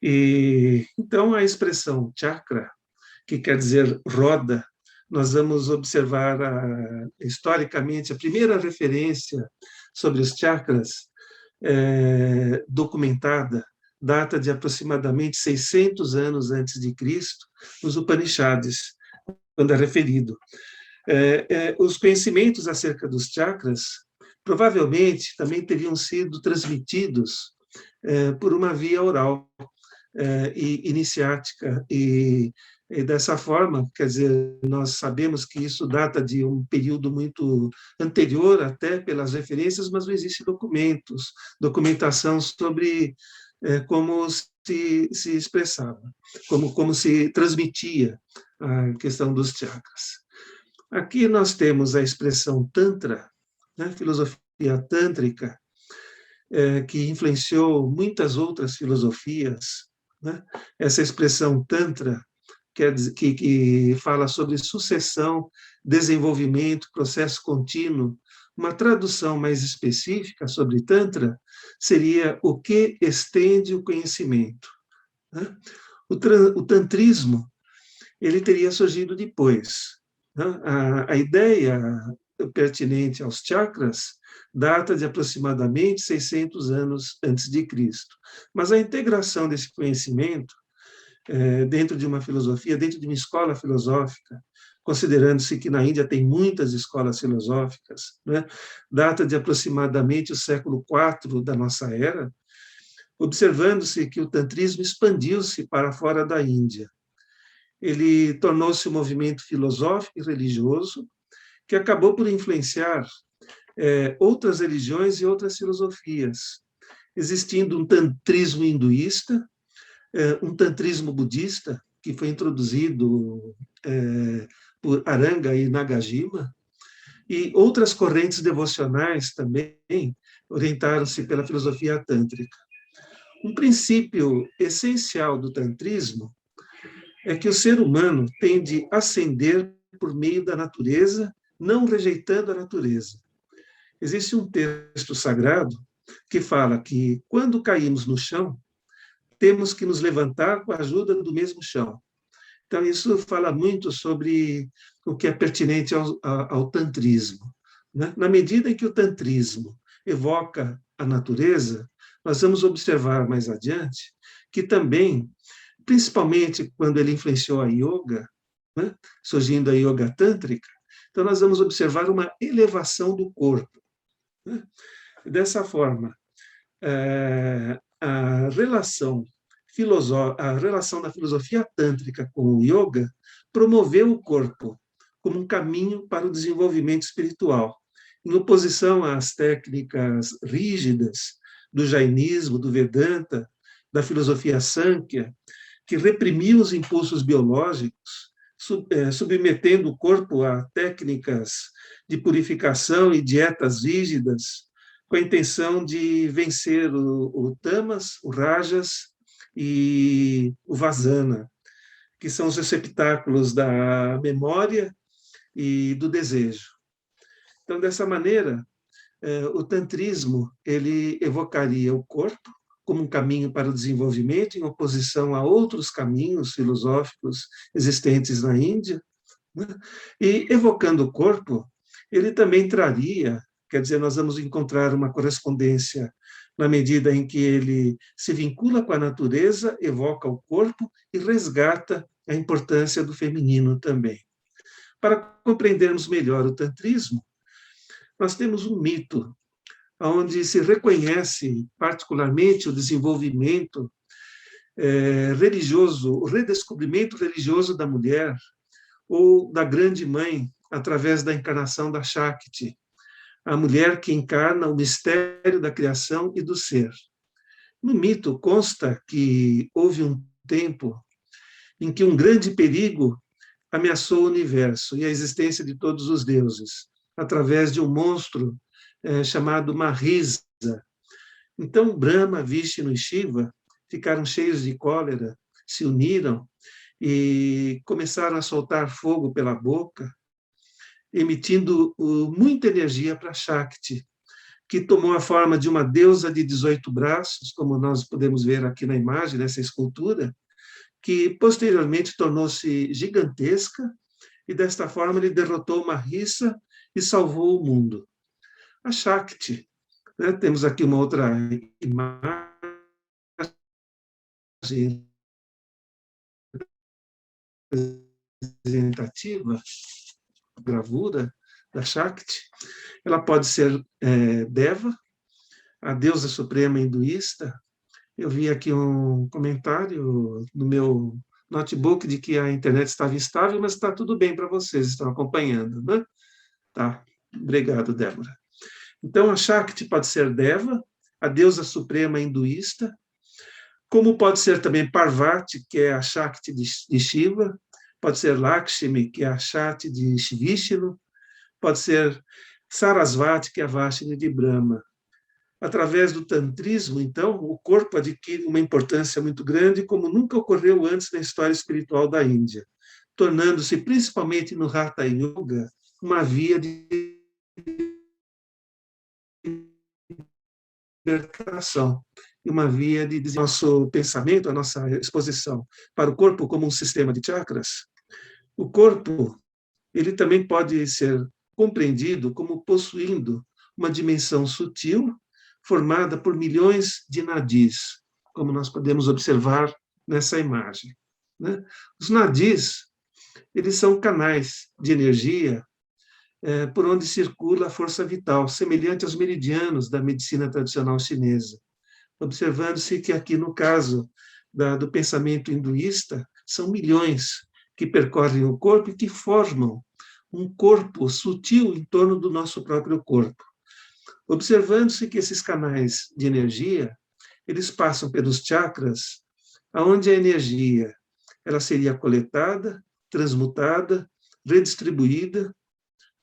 E então a expressão chakra, que quer dizer roda, nós vamos observar historicamente a primeira referência sobre os chakras documentada data de aproximadamente 600 anos antes de Cristo, nos Upanishads, quando é referido. Os conhecimentos acerca dos chakras provavelmente também teriam sido transmitidos por uma via oral e iniciática, e dessa forma, quer dizer, nós sabemos que isso data de um período muito anterior, até pelas referências, mas não existe documentação sobre como se expressava, como se transmitia a questão dos chakras. Aqui nós temos a expressão Tantra, né, filosofia tântrica, que influenciou muitas outras filosofias, né? Essa expressão Tantra, que fala sobre sucessão, desenvolvimento, processo contínuo. Uma tradução mais específica sobre Tantra seria o que estende o conhecimento, né? O tantrismo, ele teria surgido depois, né? A ideia pertinente aos chakras data de aproximadamente 600 anos antes de Cristo. Mas a integração desse conhecimento dentro de uma filosofia, dentro de uma escola filosófica, considerando-se que na Índia tem muitas escolas filosóficas, né, data de aproximadamente o século IV da nossa era, observando-se que o tantrismo expandiu-se para fora da Índia. Ele tornou-se um movimento filosófico e religioso que acabou por influenciar outras religiões e outras filosofias, existindo um tantrismo hinduísta, um tantrismo budista, que foi introduzido por Aranga e Nagarjuna, e outras correntes devocionais também orientaram-se pela filosofia tântrica. Um princípio essencial do tantrismo é que o ser humano tem de ascender por meio da natureza, não rejeitando a natureza. Existe um texto sagrado que fala que, quando caímos no chão, temos que nos levantar com a ajuda do mesmo chão. Então, isso fala muito sobre o que é pertinente ao tantrismo, né? Na medida em que o tantrismo evoca a natureza, nós vamos observar mais adiante que também, principalmente quando ele influenciou a yoga, né? Surgindo a yoga tântrica, então nós vamos observar uma elevação do corpo, né? Dessa forma, a relação da filosofia tântrica com o yoga promoveu o corpo como um caminho para o desenvolvimento espiritual, em oposição às técnicas rígidas do jainismo, do Vedanta, da filosofia Sankhya, que reprimiu os impulsos biológicos, submetendo o corpo a técnicas de purificação e dietas rígidas, com a intenção de vencer o tamas, o rajas e o vasana, que são os receptáculos da memória e do desejo. Então, dessa maneira, o tantrismo ele evocaria o corpo como um caminho para o desenvolvimento, em oposição a outros caminhos filosóficos existentes na Índia, né? E evocando o corpo, ele também traria, quer dizer, nós vamos encontrar uma correspondência na medida em que ele se vincula com a natureza, evoca o corpo e resgata a importância do feminino também. Para compreendermos melhor o tantrismo, nós temos um mito onde se reconhece particularmente o desenvolvimento religioso, o redescobrimento religioso da mulher ou da grande mãe através da encarnação da Shakti, a mulher que encarna o mistério da criação e do ser. No mito consta que houve um tempo em que um grande perigo ameaçou o universo e a existência de todos os deuses, através de um monstro chamado Mahisa. Então, Brahma, Vishnu e Shiva ficaram cheios de cólera, se uniram e começaram a soltar fogo pela boca, emitindo muita energia para Shakti, que tomou a forma de uma deusa de 18 braços, como nós podemos ver aqui na imagem dessa escultura, que posteriormente tornou-se gigantesca, e desta forma ele derrotou Mahisa e salvou o mundo. A Shakti, né? Temos aqui uma outra imagem representativa, gravura da Shakti. Ela pode ser Deva, a deusa suprema hinduísta. Eu vi aqui um comentário no meu notebook de que a internet estava instável, mas está tudo bem para vocês, estão acompanhando, né? Tá, obrigado, Débora. Então, a Shakti pode ser Deva, a deusa suprema hinduísta, como pode ser também Parvati, que é a Shakti de Shiva, pode ser Lakshmi, que é a Shakti de Vishnu, pode ser Sarasvati, que é a Vashni de Brahma. Através do tantrismo, então, o corpo adquire uma importância muito grande, como nunca ocorreu antes na história espiritual da Índia, tornando-se, principalmente no Hatha Yoga, uma via de libertação, uma via de nosso pensamento, a nossa exposição para o corpo como um sistema de chakras. O corpo, ele também pode ser compreendido como possuindo uma dimensão sutil, formada por milhões de nadis, como nós podemos observar nessa imagem, né? Os nadis, eles são canais de energia por onde circula a força vital, semelhante aos meridianos da medicina tradicional chinesa. Observando-se que aqui, no caso do pensamento hinduísta, são milhões que percorrem o corpo e que formam um corpo sutil em torno do nosso próprio corpo. Observando-se que esses canais de energia, eles passam pelos chakras, aonde a energia ela seria coletada, transmutada, redistribuída,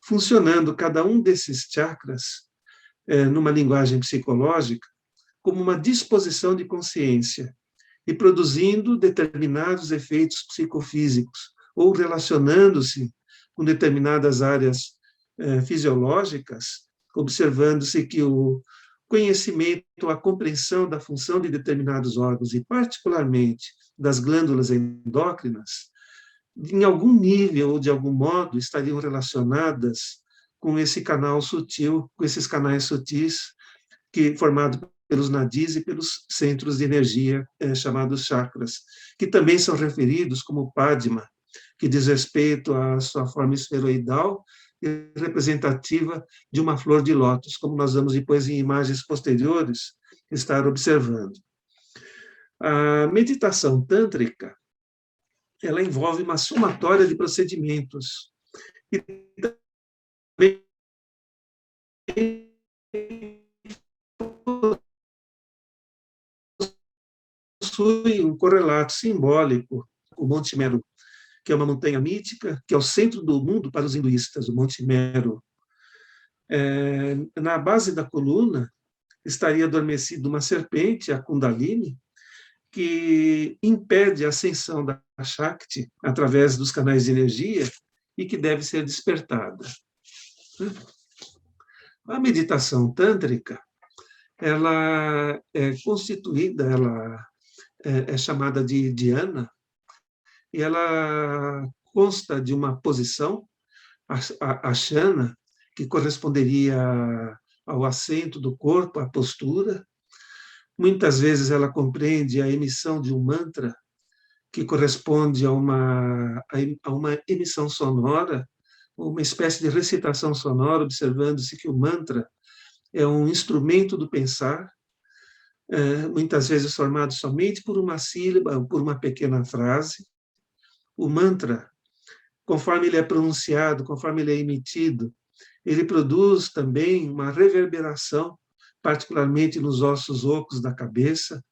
funcionando cada um desses chakras, numa linguagem psicológica, como uma disposição de consciência e produzindo determinados efeitos psicofísicos ou relacionando-se com determinadas áreas fisiológicas, observando-se que o conhecimento, a compreensão da função de determinados órgãos e particularmente das glândulas endócrinas, em algum nível ou de algum modo estariam relacionadas com esse canal sutil, com esses canais sutis que formado pelos nadis e pelos centros de energia chamados chakras, que também são referidos como Padma, que diz respeito à sua forma esferoidal e representativa de uma flor de lótus, como nós vamos depois em imagens posteriores estar observando. A meditação tântrica, ela envolve uma somatória de procedimentos e também possui um correlato simbólico, o Monte Meru, que é uma montanha mítica, que é o centro do mundo para os hinduístas, o Monte Meru. Na base da coluna estaria adormecida uma serpente, a Kundalini, que impede a ascensão da Shakti através dos canais de energia e que deve ser despertada. A meditação tântrica, ela é constituída, ela é chamada de dhyana, e ela consta de uma posição, a asana, que corresponderia ao assento do corpo, à postura. Muitas vezes ela compreende a emissão de um mantra, que corresponde a uma emissão sonora, uma espécie de recitação sonora, observando-se que o mantra é um instrumento do pensar, muitas vezes formado somente por uma sílaba, por uma pequena frase. O mantra, conforme ele é pronunciado, conforme ele é emitido, ele produz também uma reverberação, particularmente nos ossos ocos da cabeça,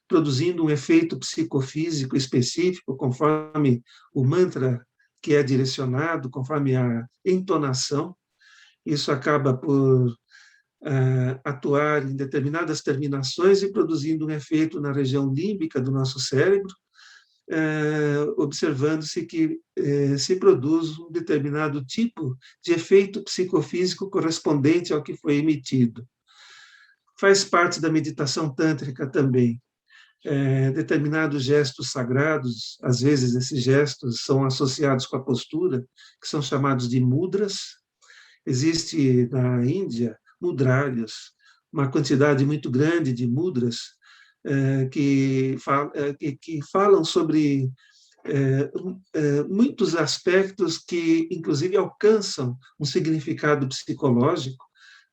produzindo um efeito psicofísico específico, conforme o mantra que é direcionado, conforme a entonação. Isso acaba por atuar em determinadas terminações e produzindo um efeito na região límbica do nosso cérebro, observando-se que se produz um determinado tipo de efeito psicofísico correspondente ao que foi emitido. faz parte da meditação tântrica também. Determinados gestos sagrados, às vezes esses gestos são associados com a postura, que são chamados de mudras. Existe na Índia mudrários, uma quantidade muito grande de mudras que falam sobre muitos aspectos que, inclusive, alcançam um significado psicológico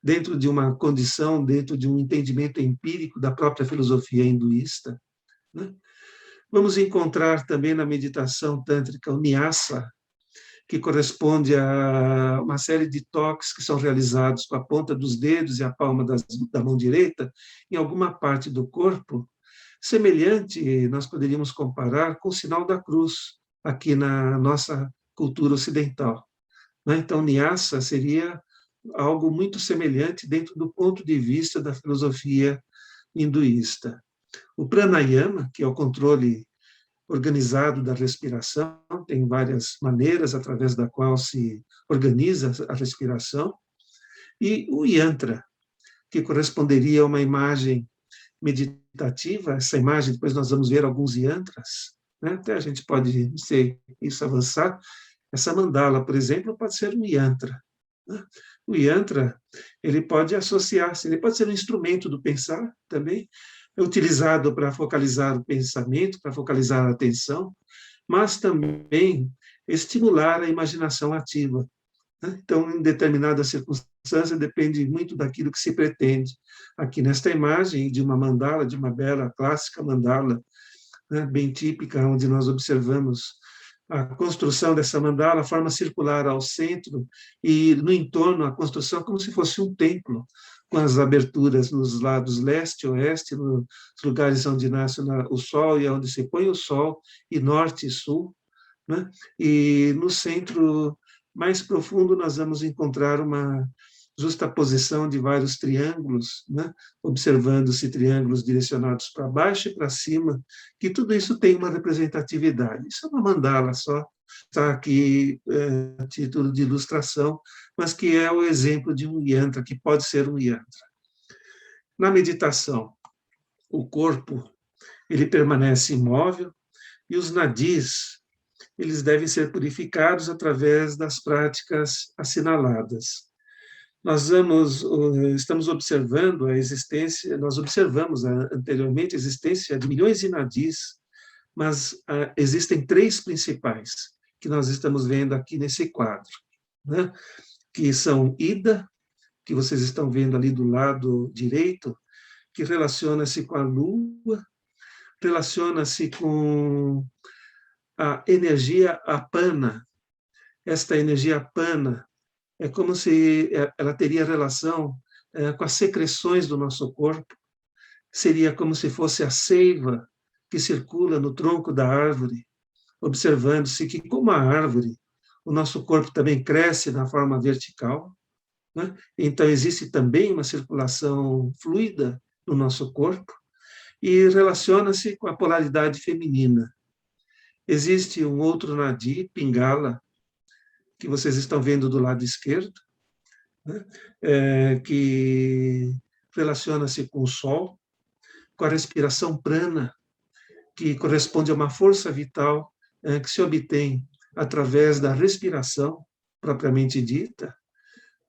dentro de uma condição, dentro de um entendimento empírico da própria filosofia hinduísta, né? Vamos encontrar também na meditação tântrica o Nyasa, que corresponde a uma série de toques que são realizados com a ponta dos dedos e a palma da mão direita em alguma parte do corpo, semelhante, nós poderíamos comparar com o sinal da cruz, aqui na nossa cultura ocidental, né? Então, Nyasa seria algo muito semelhante dentro do ponto de vista da filosofia hinduísta. O pranayama, que é o controle organizado da respiração, tem várias maneiras através da qual se organiza a respiração, e o yantra, que corresponderia a uma imagem meditativa. Essa imagem, depois nós vamos ver alguns yantras, né? Até a gente pode, não sei, isso avançar. Essa mandala, por exemplo, pode ser um yantra, né? O yantra, ele pode associar-se, ele pode ser um instrumento do pensar também, é utilizado para focalizar o pensamento, para focalizar a atenção, mas também estimular a imaginação ativa, né? Então, em determinada circunstância, depende muito daquilo que se pretende. Aqui nesta imagem de uma mandala, de uma bela, clássica mandala, né, bem típica, onde nós observamos a construção dessa mandala, a forma circular ao centro, e no entorno a construção como se fosse um templo, com as aberturas nos lados leste e oeste, nos lugares onde nasce o sol e onde se põe o sol, e norte e sul, né? E no centro mais profundo nós vamos encontrar uma justaposição de vários triângulos, né? Observando-se triângulos direcionados para baixo e para cima, que tudo isso tem uma representatividade. Isso é uma mandala só, está aqui a título de ilustração, mas que é o exemplo de um yantra, que pode ser um yantra. Na meditação, o corpo ele permanece imóvel e os nadis eles devem ser purificados através das práticas assinaladas. Estamos observando a existência, nós observamos anteriormente a existência de milhões de nadis, mas existem três principais que nós estamos vendo aqui nesse quadro, né? Que são Ida, que vocês estão vendo ali do lado direito, que relaciona-se com a lua, relaciona-se com a energia apana. Esta energia apana é como se ela teria relação com as secreções do nosso corpo, seria como se fosse a seiva que circula no tronco da árvore, observando-se que, como a árvore, o nosso corpo também cresce na forma vertical, né? Então, existe também uma circulação fluida no nosso corpo e relaciona-se com a polaridade feminina. Existe um outro nadi, Pingala, que vocês estão vendo do lado esquerdo, né? Que relaciona-se com o Sol, com a respiração prana, que corresponde a uma força vital que se obtém através da respiração propriamente dita,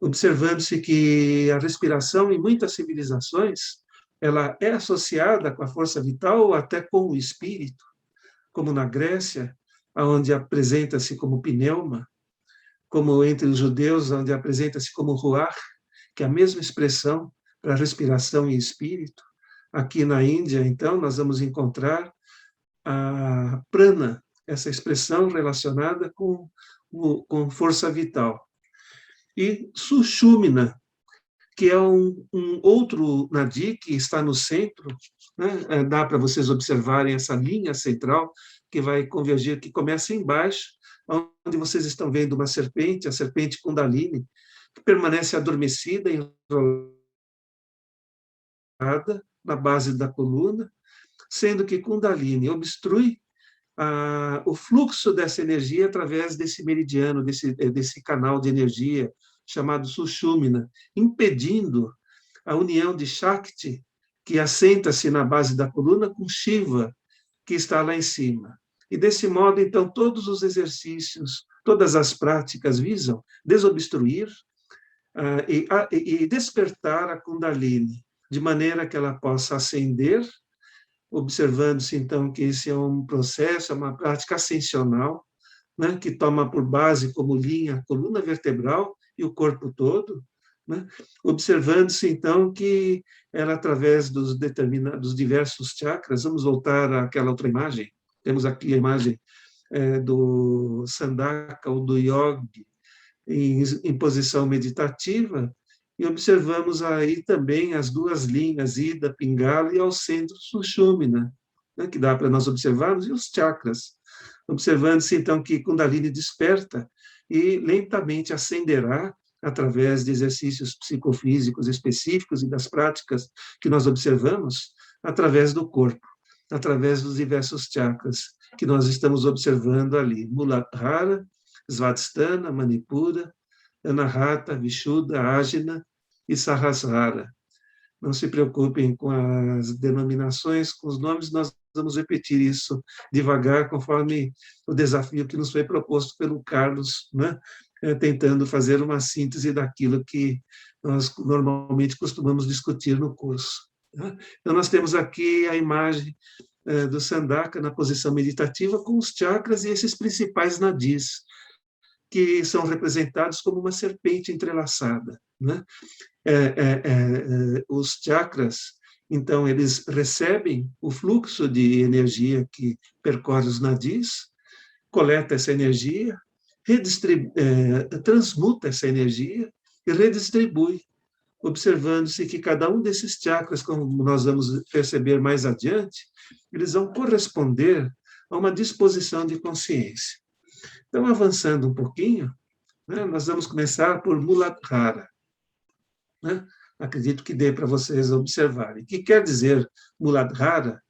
observando-se que a respiração, em muitas civilizações, ela é associada com a força vital ou até com o espírito, como na Grécia, onde apresenta-se como pneuma, como entre os judeus, onde apresenta-se como ruach, que é a mesma expressão para respiração e espírito. Aqui na Índia, então, nós vamos encontrar a prana, essa expressão relacionada com força vital. E Sushumna, que é um outro nadi que está no centro, né? Dá para vocês observarem essa linha central que vai convergir, que começa embaixo, onde vocês estão vendo uma serpente, a serpente Kundalini, que permanece adormecida, enrolada na base da coluna, sendo que Kundalini obstrui o fluxo dessa energia através desse meridiano, desse canal de energia chamado Sushumna, impedindo a união de Shakti, que assenta-se na base da coluna, com Shiva, que está lá em cima. E, desse modo, então, todos os exercícios, todas as práticas visam desobstruir e despertar a Kundalini, de maneira que ela possa ascender, observando-se, então, que esse é um processo, é uma prática ascensional, né, que toma por base como linha a coluna vertebral e o corpo todo, né, observando-se, então, que ela, através dos diversos chakras, vamos voltar àquela outra imagem, temos aqui a imagem do Sandaka ou do Yogi em posição meditativa, e observamos aí também as duas linhas, Ida, Pingala, e ao centro, Sushumna, né, que dá para nós observarmos, e os chakras. Observando-se, então, que Kundalini desperta e lentamente ascenderá através de exercícios psicofísicos específicos e das práticas que nós observamos, através do corpo, através dos diversos chakras que nós estamos observando ali. Muladhara, Svadhisthana, Manipura, Anahata, Vishuddha, Ajna e Sahasrara. Não se preocupem com as denominações, com os nomes, nós vamos repetir isso devagar, conforme o desafio que nos foi proposto pelo Carlos, né? Tentando fazer uma síntese daquilo que nós normalmente costumamos discutir no curso. Né? Então, nós temos aqui a imagem do Sandaka na posição meditativa, com os chakras e esses principais nadis, que são representados como uma serpente entrelaçada, né? Os chakras, então, eles recebem o fluxo de energia que percorre os nadis, coleta essa energia, transmuta essa energia e redistribui, observando-se que cada um desses chakras, como nós vamos perceber mais adiante, eles vão corresponder a uma disposição de consciência. Então, avançando um pouquinho, né, nós vamos começar por Muladhara. Né? Acredito que dê para vocês observarem. O que quer dizer Muladhara?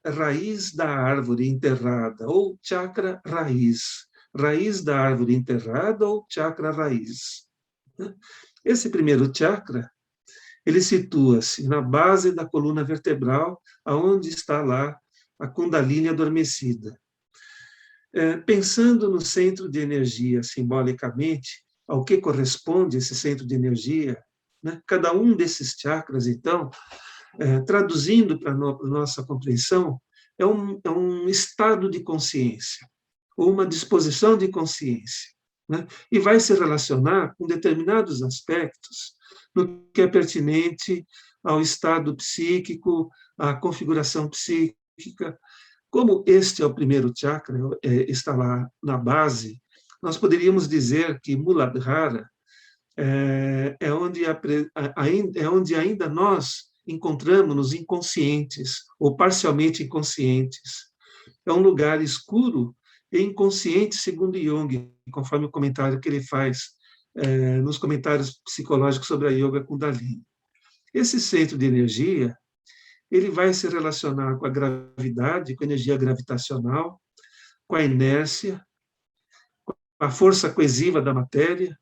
Raiz da árvore enterrada, ou chakra raiz. Raiz da árvore enterrada ou chakra raiz. Esse primeiro chakra, ele situa-se na base da coluna vertebral, aonde está lá a Kundalini adormecida. Pensando no centro de energia, simbolicamente, ao que corresponde esse centro de energia, né? Cada um desses chakras, então, traduzindo para a nossa compreensão, é um estado de consciência, ou uma disposição de consciência, né? E vai se relacionar com determinados aspectos no que é pertinente ao estado psíquico, à configuração psíquica. Como este é o primeiro chakra, está lá na base, nós poderíamos dizer que Muladhara é onde ainda nós encontramos-nos inconscientes, ou parcialmente inconscientes. É um lugar escuro e inconsciente, segundo Jung, conforme o comentário que ele faz nos comentários psicológicos sobre a Yoga Kundalini. Esse centro de energia, ele vai se relacionar com a gravidade, com a energia gravitacional, com a inércia, com a força coesiva da matéria,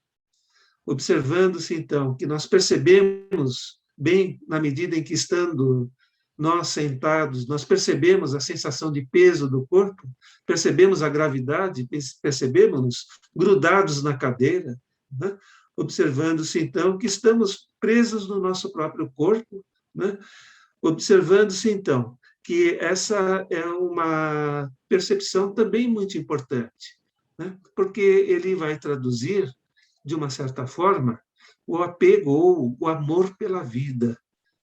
observando-se, então, que nós percebemos bem, na medida em que, estando nós sentados, nós percebemos a sensação de peso do corpo, percebemos a gravidade, percebemos grudados na cadeira, né? Observando-se, então, que estamos presos no nosso próprio corpo, né? Observando-se, então, que essa é uma percepção também muito importante, né? Porque ele vai traduzir, de uma certa forma, o apego ou o amor pela vida,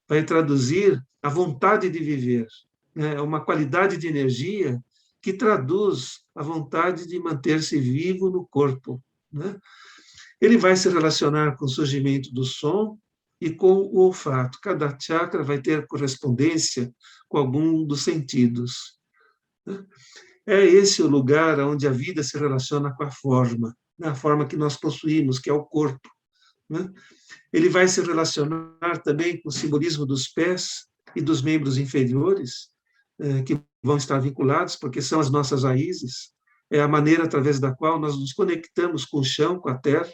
vai traduzir a vontade de viver, né? Uma qualidade de energia que traduz a vontade de manter-se vivo no corpo, né? Ele vai se relacionar com o surgimento do som e com o olfato. Cada chakra vai ter correspondência com algum dos sentidos. É esse o lugar onde a vida se relaciona com a forma, né? A forma que nós possuímos, que é o corpo, né? Ele vai se relacionar também com o simbolismo dos pés e dos membros inferiores, que vão estar vinculados, porque são as nossas raízes, é a maneira através da qual nós nos conectamos com o chão, com a terra.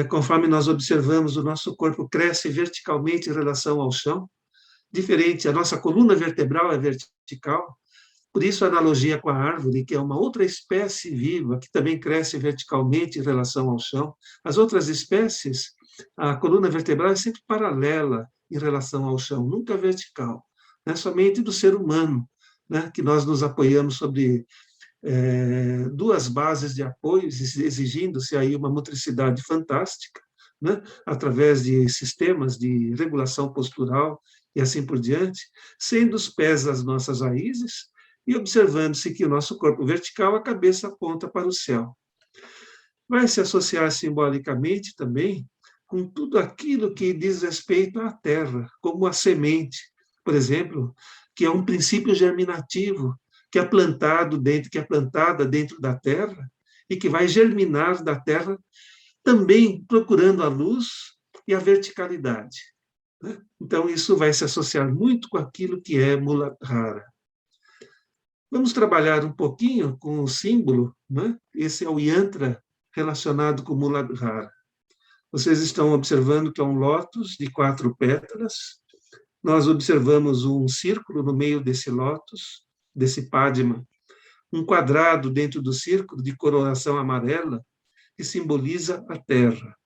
conforme nós observamos, o nosso corpo cresce verticalmente em relação ao chão, diferente, a nossa coluna vertebral é vertical, por isso a analogia com a árvore, que é uma outra espécie viva, que também cresce verticalmente em relação ao chão. As outras espécies, a coluna vertebral é sempre paralela em relação ao chão, nunca vertical. Né? Somente do ser humano, né? Que nós nos apoiamos sobre duas bases de apoio, exigindo-se aí uma motricidade fantástica, né? Através de sistemas de regulação postural e assim por diante, sendo os pés as nossas raízes, e observando-se que o nosso corpo vertical, a cabeça aponta para o céu. Vai se associar simbolicamente também com tudo aquilo que diz respeito à terra, como a semente, por exemplo, que é um princípio germinativo, que é plantada dentro da terra e que vai germinar da terra, também procurando a luz e a verticalidade. Né? Então, isso vai se associar muito com aquilo que é Muladhara. Vamos trabalhar um pouquinho com o símbolo, né? Esse é o yantra relacionado com Muladhara. Vocês estão observando que é um lótus de 4 pétalas. Nós observamos um círculo no meio desse lótus, desse Padma, um quadrado dentro do círculo de coloração amarela, que simboliza a terra.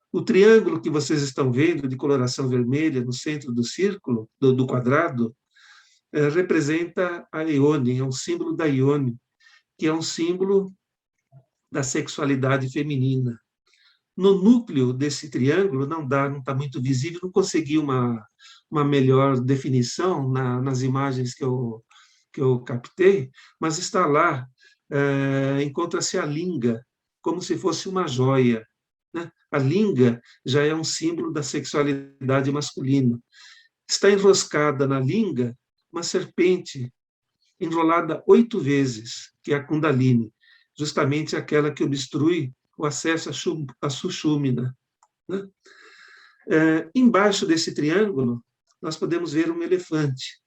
O triângulo que vocês estão vendo, de coloração vermelha, no centro do círculo, do quadrado, representa a Ione, é um símbolo da Ione, que é um símbolo da sexualidade feminina. No núcleo desse triângulo, não está muito visível, não consegui uma melhor definição nas imagens que eu captei, mas está lá, encontra-se a linga, como se fosse uma joia. Né? A linga já é um símbolo da sexualidade masculina. Está enroscada na linga uma serpente enrolada 8 vezes, que é a Kundalini, justamente aquela que obstrui o acesso à Sushumna. Né? Embaixo desse triângulo, nós podemos ver um elefante.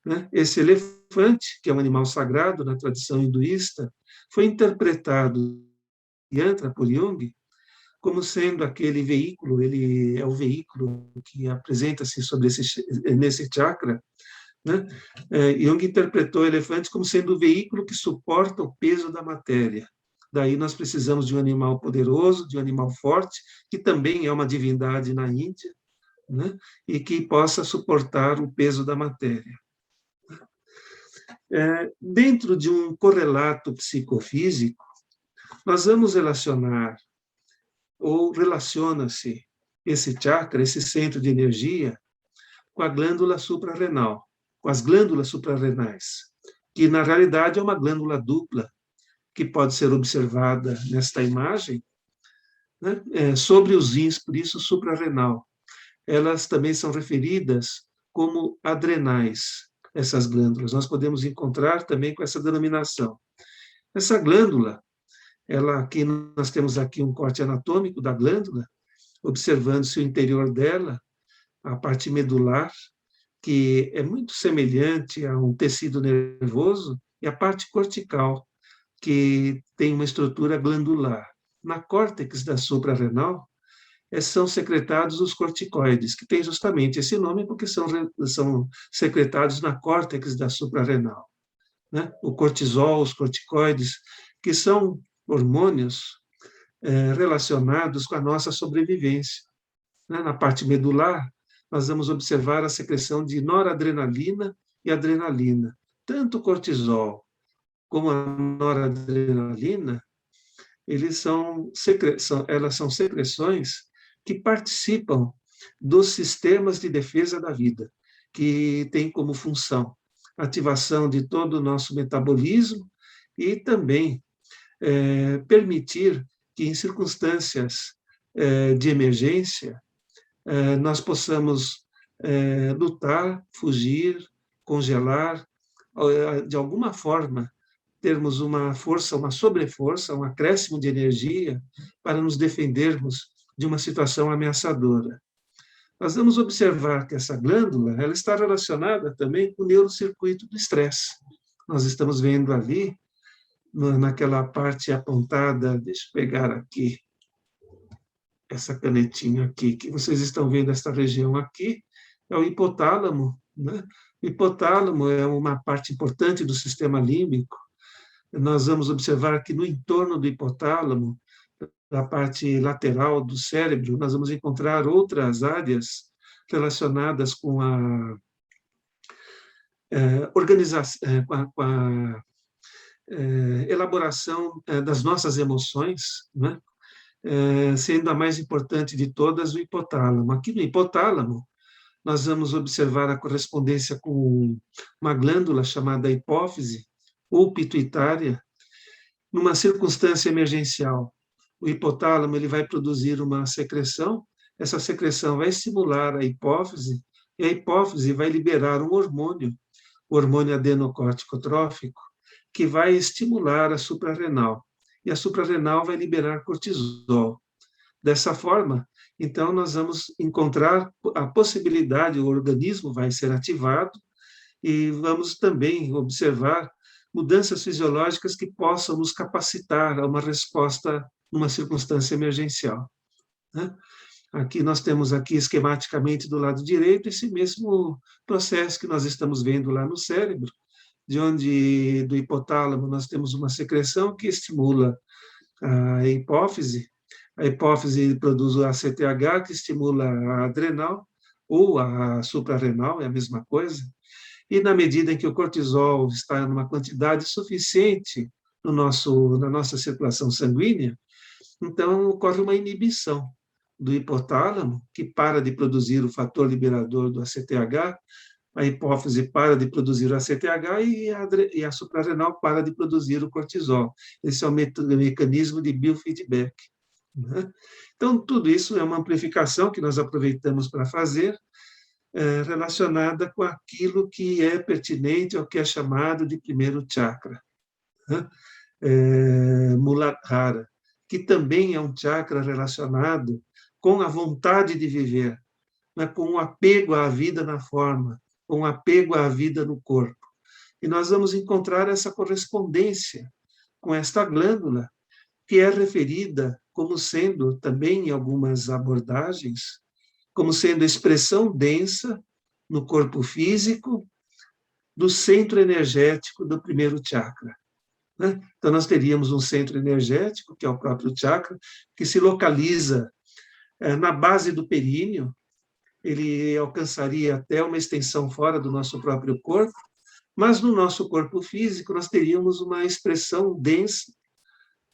Né? Esse elefante, que é um animal sagrado na tradição hinduísta, foi interpretado yantra por Jung como sendo aquele veículo, ele é o veículo que apresenta-se nesse chakra. Né? Jung interpretou o elefante como sendo o veículo que suporta o peso da matéria. Daí nós precisamos de um animal poderoso, de um animal forte, que também é uma divindade na Índia, né? E que possa suportar o peso da matéria. Dentro de um correlato psicofísico, nós vamos relacionar, ou relaciona-se esse chakra, esse centro de energia, com a glândula suprarrenal, com as glândulas suprarrenais, que na realidade é uma glândula dupla, que pode ser observada nesta imagem, né? Sobre os rins, por isso suprarrenal. Elas também são referidas como adrenais, essas glândulas. Nós podemos encontrar também com essa denominação. Essa glândula, aqui nós temos aqui um corte anatômico da glândula, observando-se o interior dela, a parte medular, que é muito semelhante a um tecido nervoso, e a parte cortical, que tem uma estrutura glandular. Na córtex da suprarrenal, são secretados os corticoides, que tem justamente esse nome porque são secretados na córtex da suprarrenal. Né? O cortisol, os corticoides, que são hormônios relacionados com a nossa sobrevivência. Né? Na parte medular, nós vamos observar a secreção de noradrenalina e adrenalina. Tanto o cortisol como a noradrenalina, elas são secreções que participam dos sistemas de defesa da vida, que tem como função a ativação de todo o nosso metabolismo e também permitir que, em circunstâncias de emergência, nós possamos lutar, fugir, congelar, de alguma forma, termos uma força, uma sobreforça, um acréscimo de energia para nos defendermos de uma situação ameaçadora. Nós vamos observar que essa glândula ela está relacionada também com o neurocircuito do estresse. Nós estamos vendo ali, naquela parte apontada, deixa eu pegar aqui, essa canetinha aqui, que vocês estão vendo esta região aqui, é o hipotálamo, né? O hipotálamo é uma parte importante do sistema límbico. Nós vamos observar que no entorno do hipotálamo, da parte lateral do cérebro, nós vamos encontrar outras áreas relacionadas com a organização, com a elaboração das nossas emoções, né? Sendo a mais importante de todas o hipotálamo. Aqui no hipotálamo, nós vamos observar a correspondência com uma glândula chamada hipófise ou pituitária, numa circunstância emergencial. O hipotálamo ele vai produzir uma secreção, essa secreção vai estimular a hipófise, e a hipófise vai liberar um hormônio, o hormônio adenocórtico-trófico, que vai estimular a suprarrenal. E a suprarrenal vai liberar cortisol. Dessa forma, então, nós vamos encontrar a possibilidade, o organismo vai ser ativado, e vamos também observar mudanças fisiológicas que possam nos capacitar a uma resposta numa circunstância emergencial, né? Aqui nós temos aqui esquematicamente do lado direito esse mesmo processo que nós estamos vendo lá no cérebro, de onde do hipotálamo nós temos uma secreção que estimula a hipófise produz o ACTH, que estimula a adrenal, ou a suprarrenal, é a mesma coisa, e na medida em que o cortisol está em uma quantidade suficiente na nossa circulação sanguínea, então ocorre uma inibição do hipotálamo, que para de produzir o fator liberador do ACTH, a hipófise para de produzir o ACTH e a suprarrenal para de produzir o cortisol. Esse é o mecanismo de biofeedback, né? Então, tudo isso é uma amplificação que nós aproveitamos para fazer, relacionada com aquilo que é pertinente ao que é chamado de primeiro chakra, né? Muladhara, que também é um chakra relacionado com a vontade de viver, né? Com o apego à vida na forma, com o apego à vida no corpo. E nós vamos encontrar essa correspondência com esta glândula, que é referida como sendo, também em algumas abordagens, como sendo expressão densa no corpo físico do centro energético do primeiro chakra, né? Então, nós teríamos um centro energético, que é o próprio chakra, que se localiza na base do períneo, ele alcançaria até uma extensão fora do nosso próprio corpo, mas no nosso corpo físico nós teríamos uma expressão densa,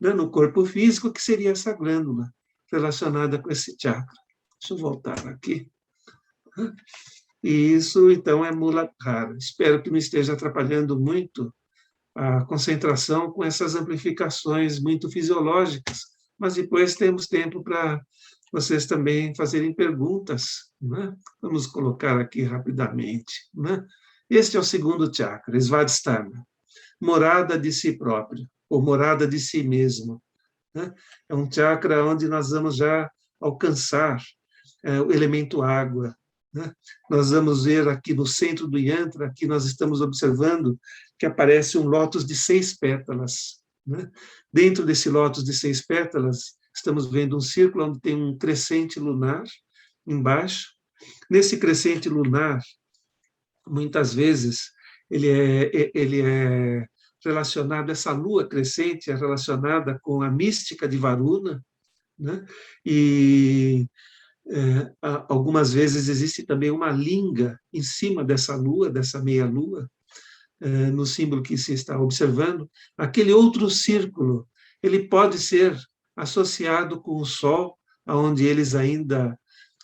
né, no corpo físico, que seria essa glândula relacionada com esse chakra. Deixa eu voltar aqui. E isso, então, é Muladhara. Espero que não esteja atrapalhando muito a concentração com essas amplificações muito fisiológicas, mas depois temos tempo para vocês também fazerem perguntas, né? Vamos colocar aqui rapidamente, né? Este é o segundo chakra, Svadhisthana, morada de si próprio, ou morada de si mesmo, né? É um chakra onde nós vamos já alcançar o elemento água, né? Nós vamos ver aqui no centro do yantra, aqui nós estamos observando que aparece um lótus de 6 pétalas, né? Dentro desse lótus de 6 pétalas, estamos vendo um círculo onde tem um crescente lunar embaixo. Nesse crescente lunar, muitas vezes, ele é relacionado, essa lua crescente é relacionada com a mística de Varuna, né? E algumas vezes existe também uma linga em cima dessa lua, dessa meia-lua, no símbolo que se está observando. Aquele outro círculo, ele pode ser associado com o Sol, onde eles ainda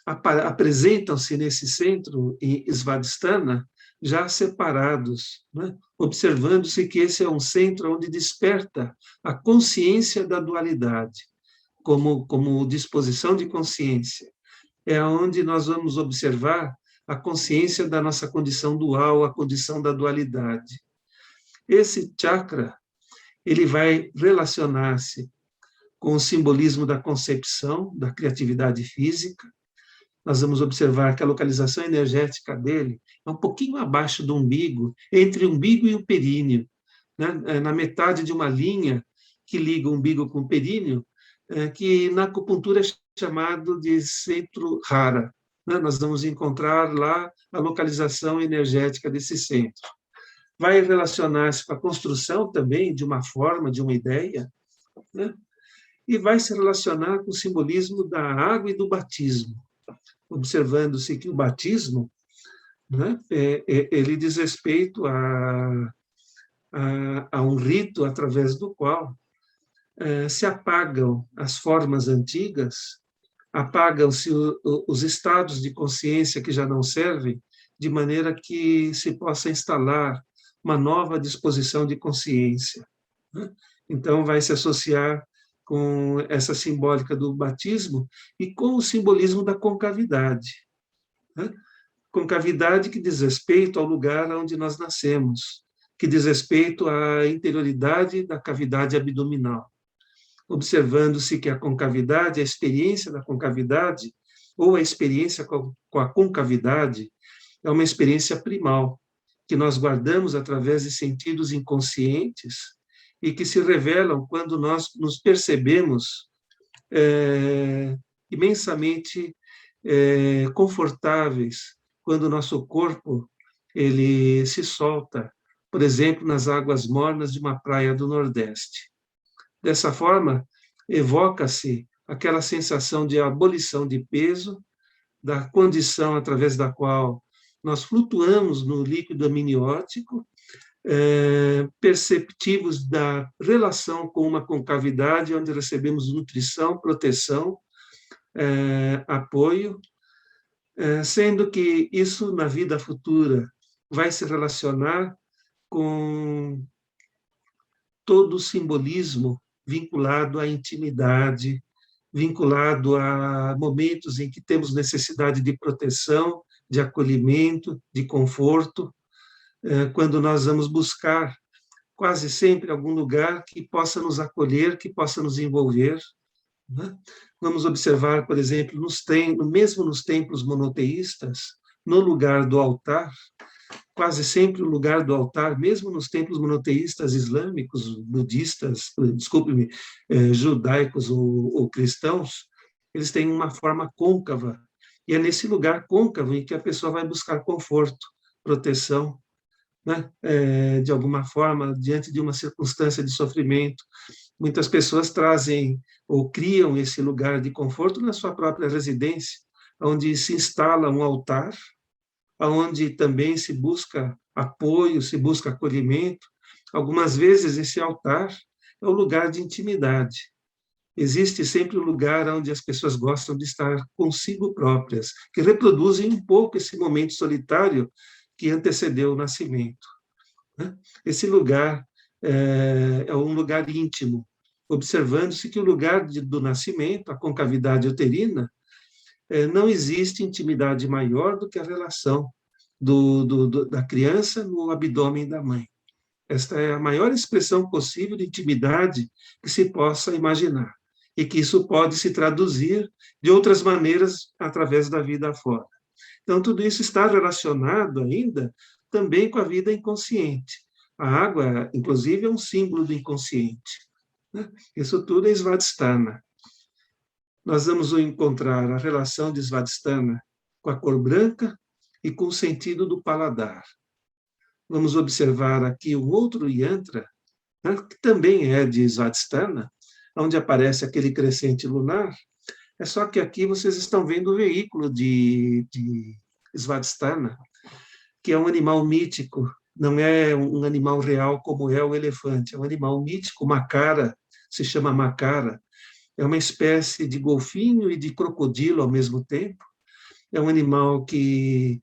apresentam-se nesse centro, em Svadhisthana, já separados, né? Observando-se que esse é um centro onde desperta a consciência da dualidade, como disposição de consciência. É onde nós vamos observar a consciência da nossa condição dual, a condição da dualidade. Esse chakra, ele vai relacionar-se com o simbolismo da concepção, da criatividade física. Nós vamos observar que a localização energética dele é um pouquinho abaixo do umbigo, entre o umbigo e o períneo, né? Na metade de uma linha que liga o umbigo com o períneo, que na acupuntura é chamado de centro rara, né? Nós vamos encontrar lá a localização energética desse centro. Vai relacionar-se com a construção também de uma forma, de uma ideia, né? E vai se relacionar com o simbolismo da água e do batismo, observando-se que o batismo, né, ele diz respeito a um rito através do qual se apagam as formas antigas, apagam-se os estados de consciência que já não servem, de maneira que se possa instalar uma nova disposição de consciência, né? Então, vai se associar com essa simbólica do batismo e com o simbolismo da concavidade, né? Concavidade que diz respeito ao lugar onde nós nascemos, que diz respeito à interioridade da cavidade abdominal, observando-se que a concavidade, a experiência da concavidade, ou a experiência com a concavidade, é uma experiência primal, que nós guardamos através de sentidos inconscientes e que se revelam quando nós nos percebemos imensamente confortáveis, quando o nosso corpo ele se solta, por exemplo, nas águas mornas de uma praia do Nordeste. Dessa forma, evoca-se aquela sensação de abolição de peso, da condição através da qual nós flutuamos no líquido amniótico, perceptivos da relação com uma concavidade, onde recebemos nutrição, proteção, apoio, sendo que isso, na vida futura, vai se relacionar com todo o simbolismo vinculado à intimidade, vinculado a momentos em que temos necessidade de proteção, de acolhimento, de conforto, quando nós vamos buscar quase sempre algum lugar que possa nos acolher, que possa nos envolver, né? Vamos observar, por exemplo, mesmo nos templos monoteístas, no lugar do altar, quase sempre o lugar do altar, mesmo nos templos monoteístas islâmicos, budistas, desculpe-me, judaicos ou cristãos, eles têm uma forma côncava, e é nesse lugar côncavo em que a pessoa vai buscar conforto, proteção, né? De alguma forma, diante de uma circunstância de sofrimento. Muitas pessoas trazem ou criam esse lugar de conforto na sua própria residência, onde se instala um altar, onde também se busca apoio, se busca acolhimento. Algumas vezes esse altar é o lugar de intimidade. Existe sempre um lugar onde as pessoas gostam de estar consigo próprias, que reproduzem um pouco esse momento solitário que antecedeu o nascimento, né? Esse lugar é um lugar íntimo, observando-se que o lugar do nascimento, a concavidade uterina, não existe intimidade maior do que a relação da criança no abdômen da mãe. Esta é a maior expressão possível de intimidade que se possa imaginar, e que isso pode se traduzir de outras maneiras através da vida afora. Então, tudo isso está relacionado ainda também com a vida inconsciente. A água, inclusive, é um símbolo do inconsciente, né? Isso tudo é Svadhisthana. Nós vamos encontrar a relação de Svadhisthana com a cor branca e com o sentido do paladar. Vamos observar aqui um outro yantra, né, que também é de Svadhisthana, onde aparece aquele crescente lunar. É só que aqui vocês estão vendo o veículo de Svadhisthana, que é um animal mítico, não é um animal real como é o elefante, é um animal mítico, Makara, se chama Makara, é uma espécie de golfinho e de crocodilo ao mesmo tempo, é um animal que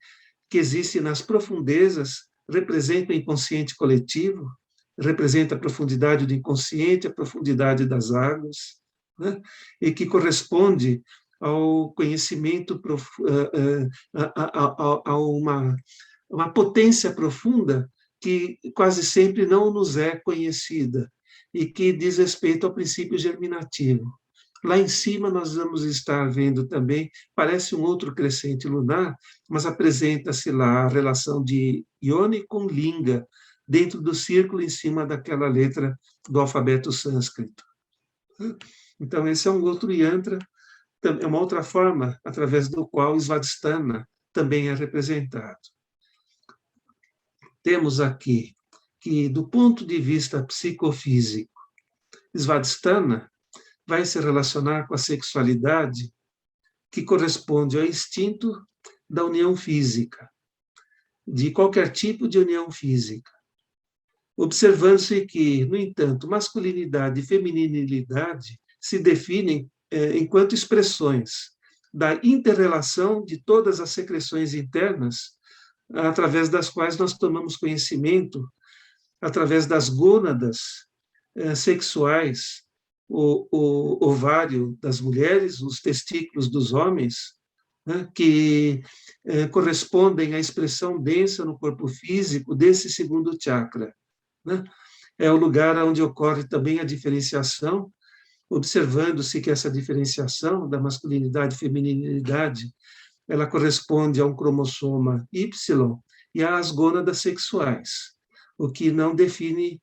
existe nas profundezas, representa o inconsciente coletivo, representa a profundidade do inconsciente, a profundidade das águas, né? E que corresponde ao conhecimento, a uma potência profunda que quase sempre não nos é conhecida e que diz respeito ao princípio germinativo. Lá em cima nós vamos estar vendo também, parece um outro crescente lunar, mas apresenta-se lá a relação de Yoni com Linga, dentro do círculo em cima daquela letra do alfabeto sânscrito. Então, esse é um outro yantra é uma outra forma através do qual o Svadhisthana também é representado. Temos aqui que, do ponto de vista psicofísico, Svadhisthana vai se relacionar com a sexualidade que corresponde ao instinto da união física, de qualquer tipo de união física. Observando-se que, no entanto, masculinidade e feminilidade se definem enquanto expressões da inter-relação de todas as secreções internas, através das quais nós tomamos conhecimento, através das gônadas sexuais, o ovário das mulheres, os testículos dos homens, né, que correspondem à expressão densa no corpo físico desse segundo chakra. Né? É o lugar onde ocorre também a diferenciação, observando-se que essa diferenciação da masculinidade e feminilidade, ela corresponde a um cromossoma Y e às gônadas sexuais, o que não define,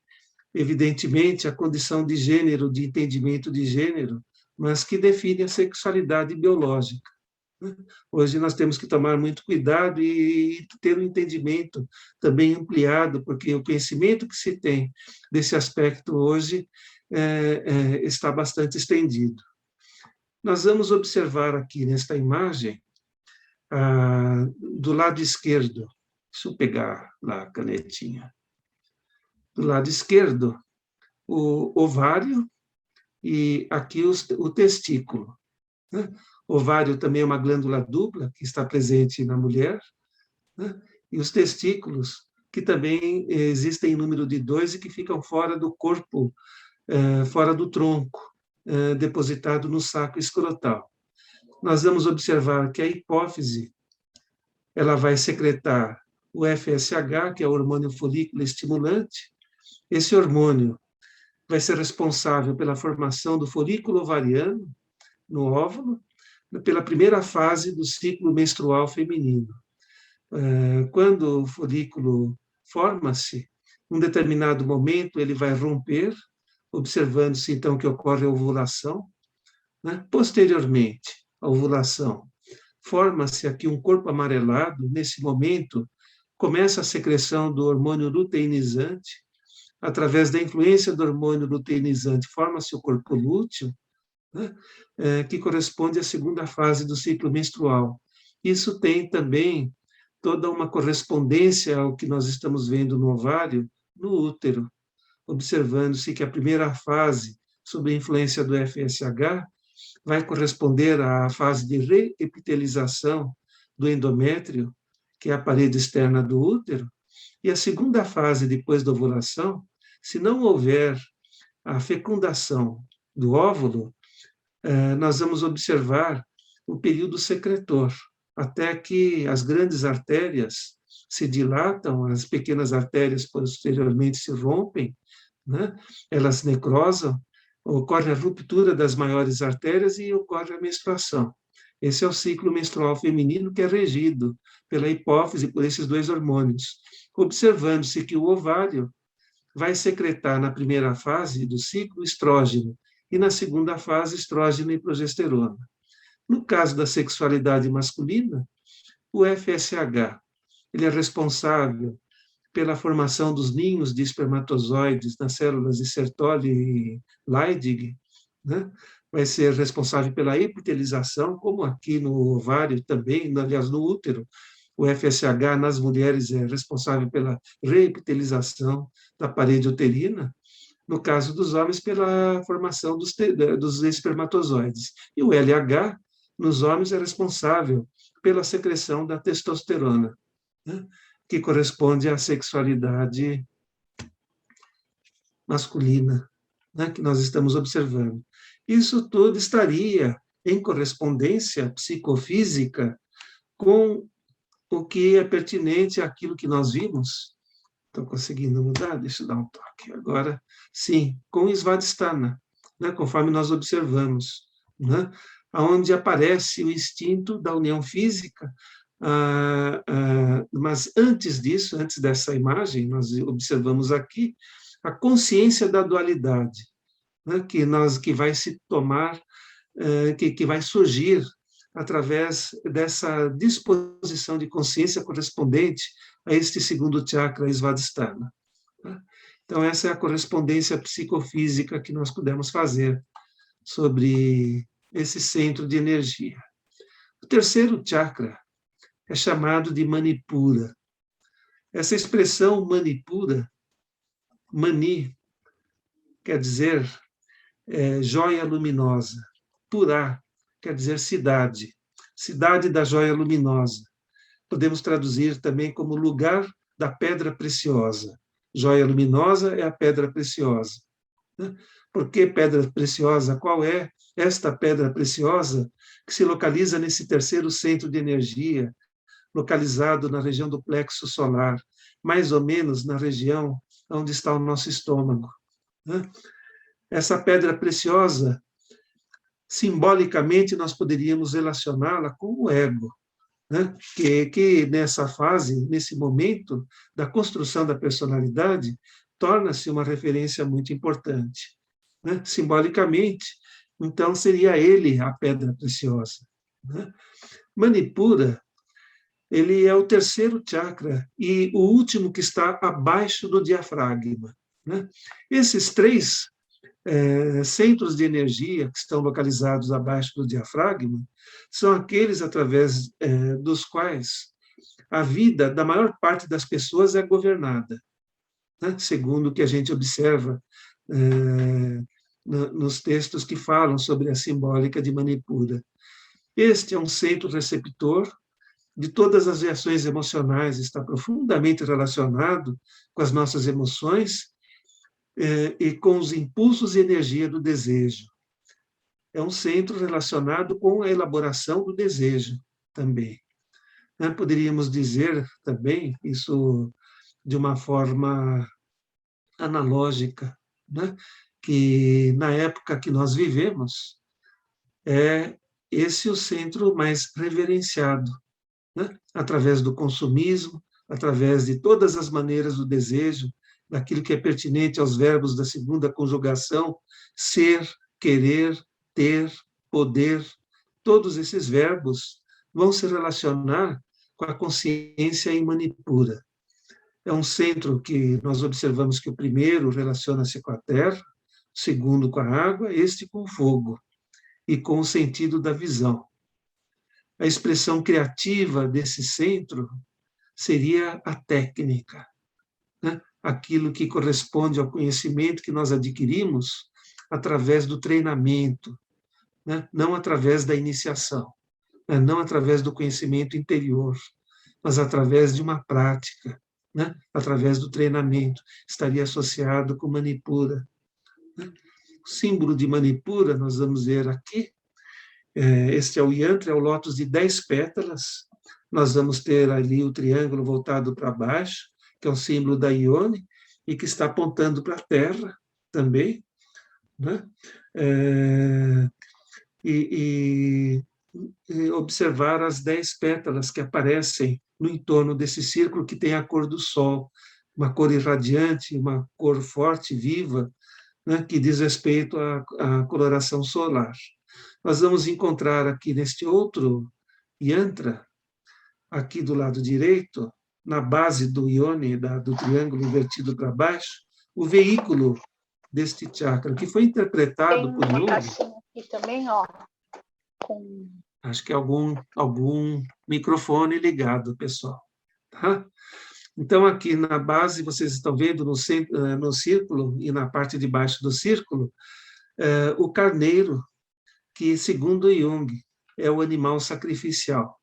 evidentemente, a condição de gênero, de entendimento de gênero, mas que define a sexualidade biológica. Hoje nós temos que tomar muito cuidado e ter um entendimento também ampliado, porque o conhecimento que se tem desse aspecto hoje está bastante estendido. Nós vamos observar aqui nesta imagem, do lado esquerdo, deixa eu pegar lá a canetinha, do lado esquerdo, o ovário e aqui o testículo. Né? O ovário também é uma glândula dupla que está presente na mulher, né? E os testículos, que também existem em número de 2 e que ficam fora do corpo, fora do tronco, depositado no saco escrotal. Nós vamos observar que a hipófise ela vai secretar o FSH, que é o hormônio folículo estimulante. Esse hormônio vai ser responsável pela formação do folículo ovariano no óvulo, pela primeira fase do ciclo menstrual feminino. Quando o folículo forma-se, num determinado momento ele vai romper, observando-se então que ocorre a ovulação. Posteriormente à ovulação, forma-se aqui um corpo amarelado. Nesse momento, começa a secreção do hormônio luteinizante. Através da influência do hormônio luteinizante, forma-se o corpo lúteo, né, que corresponde à segunda fase do ciclo menstrual. Isso tem também toda uma correspondência ao que nós estamos vendo no ovário, no útero, observando-se que a primeira fase, sob a influência do FSH, vai corresponder à fase de reepitelização do endométrio, que é a parede externa do útero, e a segunda fase, depois da ovulação, se não houver a fecundação do óvulo, nós vamos observar o período secretor, até que as grandes artérias se dilatam, as pequenas artérias posteriormente se rompem, né? Elas necrosam, ocorre a ruptura das maiores artérias e ocorre a menstruação. Esse é o ciclo menstrual feminino que é regido pela hipófise, por esses 2 hormônios. Observando-se que o ovário vai secretar na primeira fase do ciclo estrógeno e na segunda fase estrógeno e progesterona. No caso da sexualidade masculina, o FSH, ele é responsável pela formação dos ninhos de espermatozoides nas células de Sertoli e Leydig, né? Vai ser responsável pela epitelização, como aqui no ovário também, aliás, no útero. O FSH nas mulheres é responsável pela reepitelização da parede uterina, no caso dos homens, pela formação dos espermatozoides. E o LH, nos homens, é responsável pela secreção da testosterona, né, que corresponde à sexualidade masculina, né, que nós estamos observando. Isso tudo estaria em correspondência psicofísica com o que é pertinente àquilo que nós vimos. Estou conseguindo mudar? Deixa eu dar um toque. Agora, sim, com Svadhisthana, né, conforme nós observamos, né, onde aparece o instinto da união física, mas antes disso, antes dessa imagem, nós observamos aqui a consciência da dualidade, né, que vai se tomar que vai surgir através dessa disposição de consciência correspondente a este segundo chakra, Svadhisthana. Então, essa é a correspondência psicofísica que nós pudemos fazer sobre esse centro de energia. O terceiro chakra é chamado de Manipura. Essa expressão Manipura, Mani, quer dizer joia luminosa. Purá quer dizer cidade, cidade da joia luminosa. Podemos traduzir também como lugar da pedra preciosa. Joia luminosa é a pedra preciosa. Por que pedra preciosa? Qual é esta pedra preciosa que se localiza nesse terceiro centro de energia, localizado na região do plexo solar, mais ou menos na região onde está o nosso estômago? Essa pedra preciosa, simbolicamente, nós poderíamos relacioná-la com o ego, que nessa fase, nesse momento da construção da personalidade, torna-se uma referência muito importante. Simbolicamente, então, seria ele a pedra preciosa. Manipura, ele é o terceiro chakra e o último que está abaixo do diafragma. Esses três centros de energia que estão localizados abaixo do diafragma são aqueles através dos quais a vida da maior parte das pessoas é governada, segundo o que a gente observa nos textos que falam sobre a simbólica de Manipura. Este é um centro receptor de todas as reações emocionais, está profundamente relacionado com as nossas emoções e com os impulsos e energia do desejo. É um centro relacionado com a elaboração do desejo também. Poderíamos dizer também, isso de uma forma analógica, que na época que nós vivemos, é esse o centro mais reverenciado, através do consumismo, através de todas as maneiras do desejo, daquilo que é pertinente aos verbos da segunda conjugação, ser, querer, ter, poder. Todos esses verbos vão se relacionar com a consciência em Manipura. É um centro que nós observamos que o primeiro relaciona-se com a terra, o segundo com a água, este com o fogo, e com o sentido da visão. A expressão criativa desse centro seria a técnica, aquilo que corresponde ao conhecimento que nós adquirimos através do treinamento, não através da iniciação, não através do conhecimento interior, mas através de uma prática, através do treinamento, estaria associado com Manipura. O símbolo de Manipura, nós vamos ver aqui, este é o yantra, é o lótus de 10 pétalas, nós vamos ter ali o triângulo voltado para baixo, que é um símbolo da Ione, e que está apontando para a Terra também, e observar as 10 pétalas que aparecem no entorno desse círculo, que tem a cor do Sol, uma cor irradiante, uma cor forte, viva, que diz respeito à coloração solar. Nós vamos encontrar aqui neste outro yantra, aqui do lado direito, na base do Ione, do triângulo invertido para baixo, o veículo deste chakra, que foi interpretado por Jung. Tem uma caixinha aqui também, ó. Acho que é algum microfone ligado, pessoal. Tá? Então, aqui na base, vocês estão vendo no círculo e na parte de baixo do círculo, o carneiro, que, segundo Jung, é o animal sacrificial.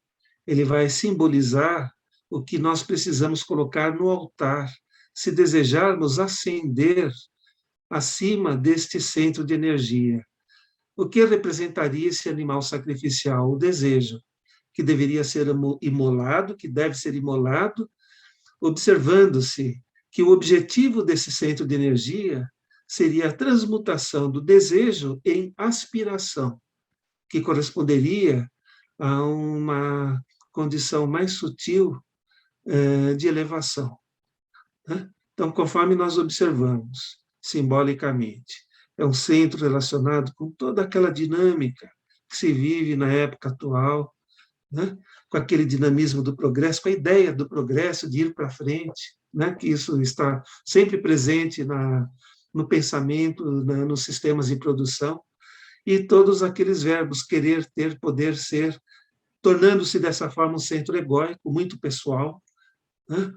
Ele vai simbolizar o que nós precisamos colocar no altar, se desejarmos ascender acima deste centro de energia. O que representaria esse animal sacrificial? O desejo, que deveria ser imolado, que deve ser imolado, observando-se que o objetivo desse centro de energia seria a transmutação do desejo em aspiração, que corresponderia a uma condição mais sutil de elevação. Então, conforme nós observamos, simbolicamente, é um centro relacionado com toda aquela dinâmica que se vive na época atual, né? Com aquele dinamismo do progresso, com a ideia do progresso, de ir para frente, né? Que isso está sempre presente no pensamento, nos sistemas de produção, e todos aqueles verbos, querer, ter, poder, ser, tornando-se dessa forma um centro egóico, muito pessoal, né?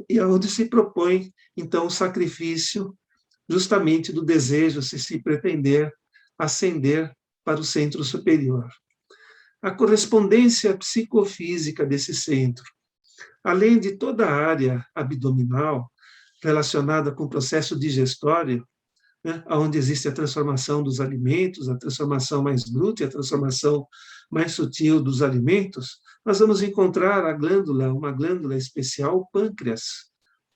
E onde se propõe, então, o sacrifício justamente do desejo, se pretender ascender para o centro superior. A correspondência psicofísica desse centro, além de toda a área abdominal relacionada com o processo digestório, né, onde existe a transformação dos alimentos, a transformação mais bruta e a transformação mais sutil dos alimentos, nós vamos encontrar uma glândula especial, o pâncreas,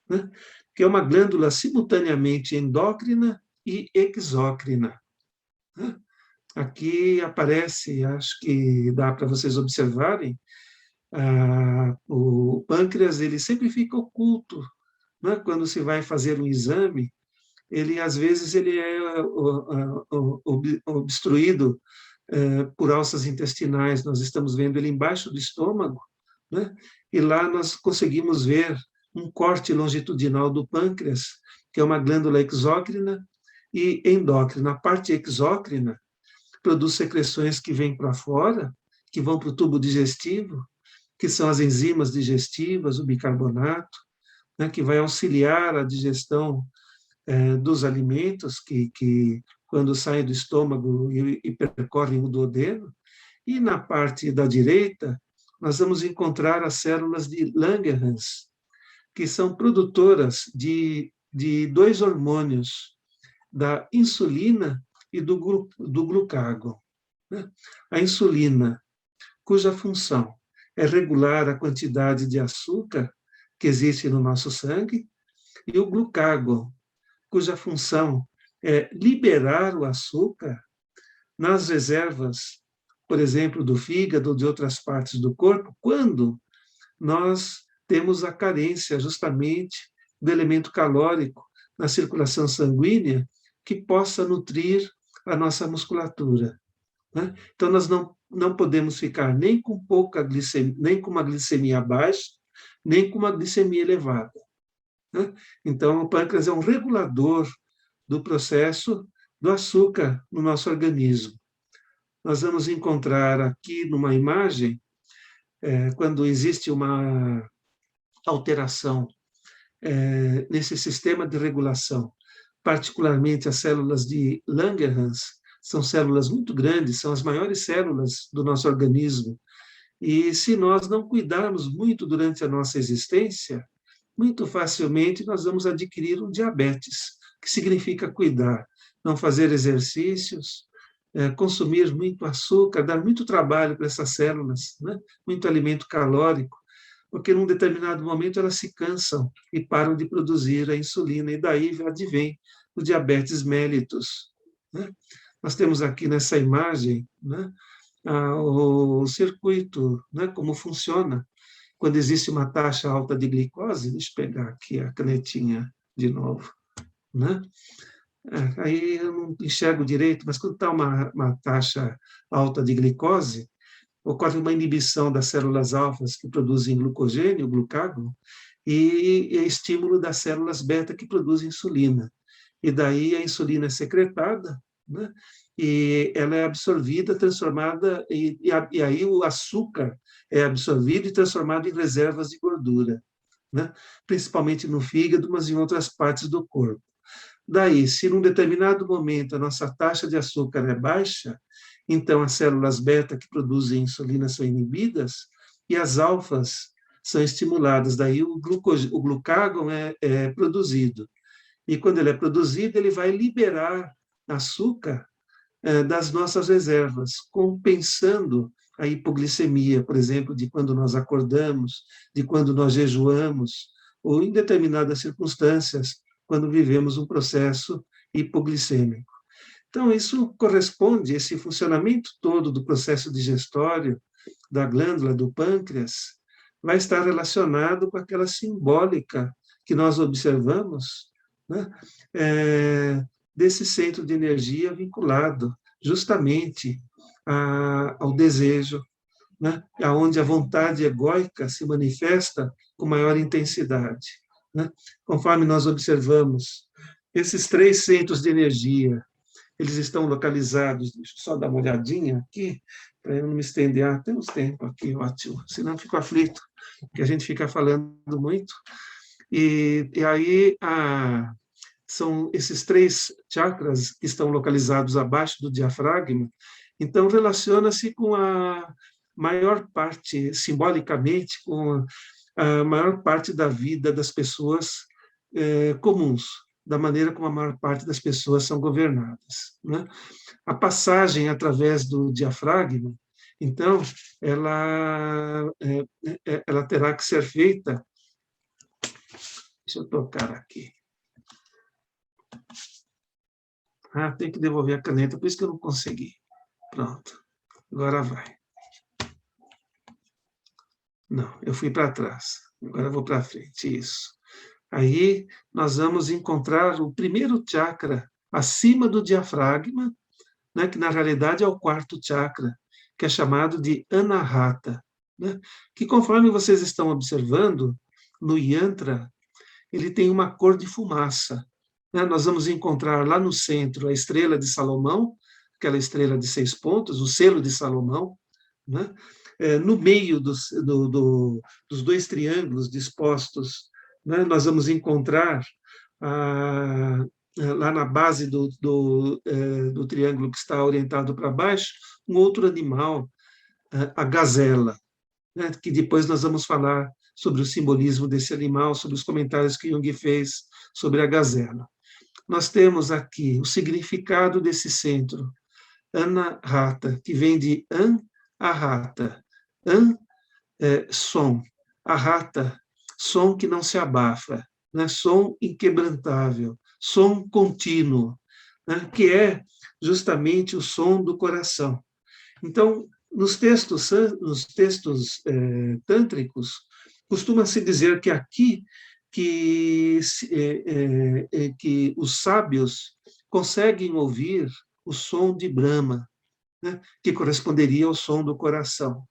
né, que é uma glândula simultaneamente endócrina e exócrina, né? Aqui aparece, acho que dá para vocês observarem, o pâncreas ele sempre fica oculto, né? Quando se vai fazer um exame, ele às vezes ele é obstruído por alças intestinais. Nós estamos vendo ele embaixo do estômago, né? E lá nós conseguimos ver um corte longitudinal do pâncreas, que é uma glândula exócrina e endócrina. A parte exócrina produz secreções que vêm para fora, que vão para o tubo digestivo, que são as enzimas digestivas, o bicarbonato, né, que vai auxiliar a digestão dos alimentos que quando saem do estômago e percorrem o duodeno. E na parte da direita, nós vamos encontrar as células de Langerhans, que são produtoras de dois hormônios, da insulina e do glucagon, né? A insulina, cuja função é regular a quantidade de açúcar que existe no nosso sangue, e o glucagon, cuja função é liberar o açúcar nas reservas, por exemplo, do fígado ou de outras partes do corpo, quando nós temos a carência justamente do elemento calórico na circulação sanguínea que possa nutrir a nossa musculatura, né? Então, nós não podemos ficar nem com pouca glicemia, nem com uma glicemia baixa, nem com uma glicemia elevada, né? Então, o pâncreas é um regulador do processo do açúcar no nosso organismo. Nós vamos encontrar aqui numa imagem, quando existe uma alteração nesse sistema de regulação, particularmente as células de Langerhans, são células muito grandes, são as maiores células do nosso organismo, e se nós não cuidarmos muito durante a nossa existência, muito facilmente nós vamos adquirir um diabetes, que significa cuidar, não fazer exercícios, consumir muito açúcar, dar muito trabalho para essas células, né? Muito alimento calórico, porque num determinado momento elas se cansam e param de produzir a insulina, e daí advém o diabetes mellitus, né? Nós temos aqui nessa imagem, né, o circuito, né, como funciona quando existe uma taxa alta de glicose. Deixa eu pegar aqui a canetinha de novo, né? Aí eu não enxergo direito, mas quando está uma taxa alta de glicose, ocorre uma inibição das células alfas que produzem glucogênio, o glucagon, e estímulo das células beta que produzem insulina. E daí a insulina é secretada, né? E ela é absorvida, transformada, e aí o açúcar é absorvido e transformado em reservas de gordura, né? Principalmente no fígado, mas em outras partes do corpo. Daí, se num determinado momento a nossa taxa de açúcar é baixa, então as células beta que produzem insulina são inibidas e as alfas são estimuladas. Daí o glucagon é produzido. E quando ele é produzido, ele vai liberar açúcar das nossas reservas, compensando a hipoglicemia, por exemplo, de quando nós acordamos, de quando nós jejuamos, ou em determinadas circunstâncias, quando vivemos um processo hipoglicêmico. Então, isso corresponde, esse funcionamento todo do processo digestório, da glândula, do pâncreas, vai estar relacionado com aquela simbólica que nós observamos, né, desse centro de energia vinculado justamente ao desejo, né? Onde a vontade egóica se manifesta com maior intensidade, né? Conforme nós observamos, esses 3 centros de energia, eles estão localizados, deixa eu só dar uma olhadinha aqui, para eu não me estender, temos tempo aqui, ótimo, senão eu fico aflito, porque a gente fica falando muito, e aí são esses 3 chakras que estão localizados abaixo do diafragma, então relaciona-se com a maior parte, simbolicamente, com a maior parte da vida das pessoas comuns, da maneira como a maior parte das pessoas são governadas, né? A passagem através do diafragma, então, ela terá que ser feita. Deixa eu tocar aqui. Tem que devolver a caneta, por isso que eu não consegui. Pronto, agora vai. Não, eu fui para trás, agora eu vou para frente, isso. Aí nós vamos encontrar o primeiro chakra acima do diafragma, né, que na realidade é o 4º chakra, que é chamado de Anahata, né, que conforme vocês estão observando, no yantra, ele tem uma cor de fumaça, né? Nós vamos encontrar lá no centro a estrela de Salomão, aquela estrela de 6 pontos, o selo de Salomão, né? No meio dos 2 triângulos dispostos, né, nós vamos encontrar, lá na base do triângulo que está orientado para baixo, um outro animal, a gazela, né, que depois nós vamos falar sobre o simbolismo desse animal, sobre os comentários que Jung fez sobre a gazela. Nós temos aqui o significado desse centro, Anahata, que vem de Ahata. Som, Ahata, som que não se abafa, né? Som inquebrantável, som contínuo, né? Que é justamente o som do coração. Então, nos textos tântricos, costuma-se dizer que aqui que os sábios conseguem ouvir o som de Brahma, né? Que corresponderia ao som do coração.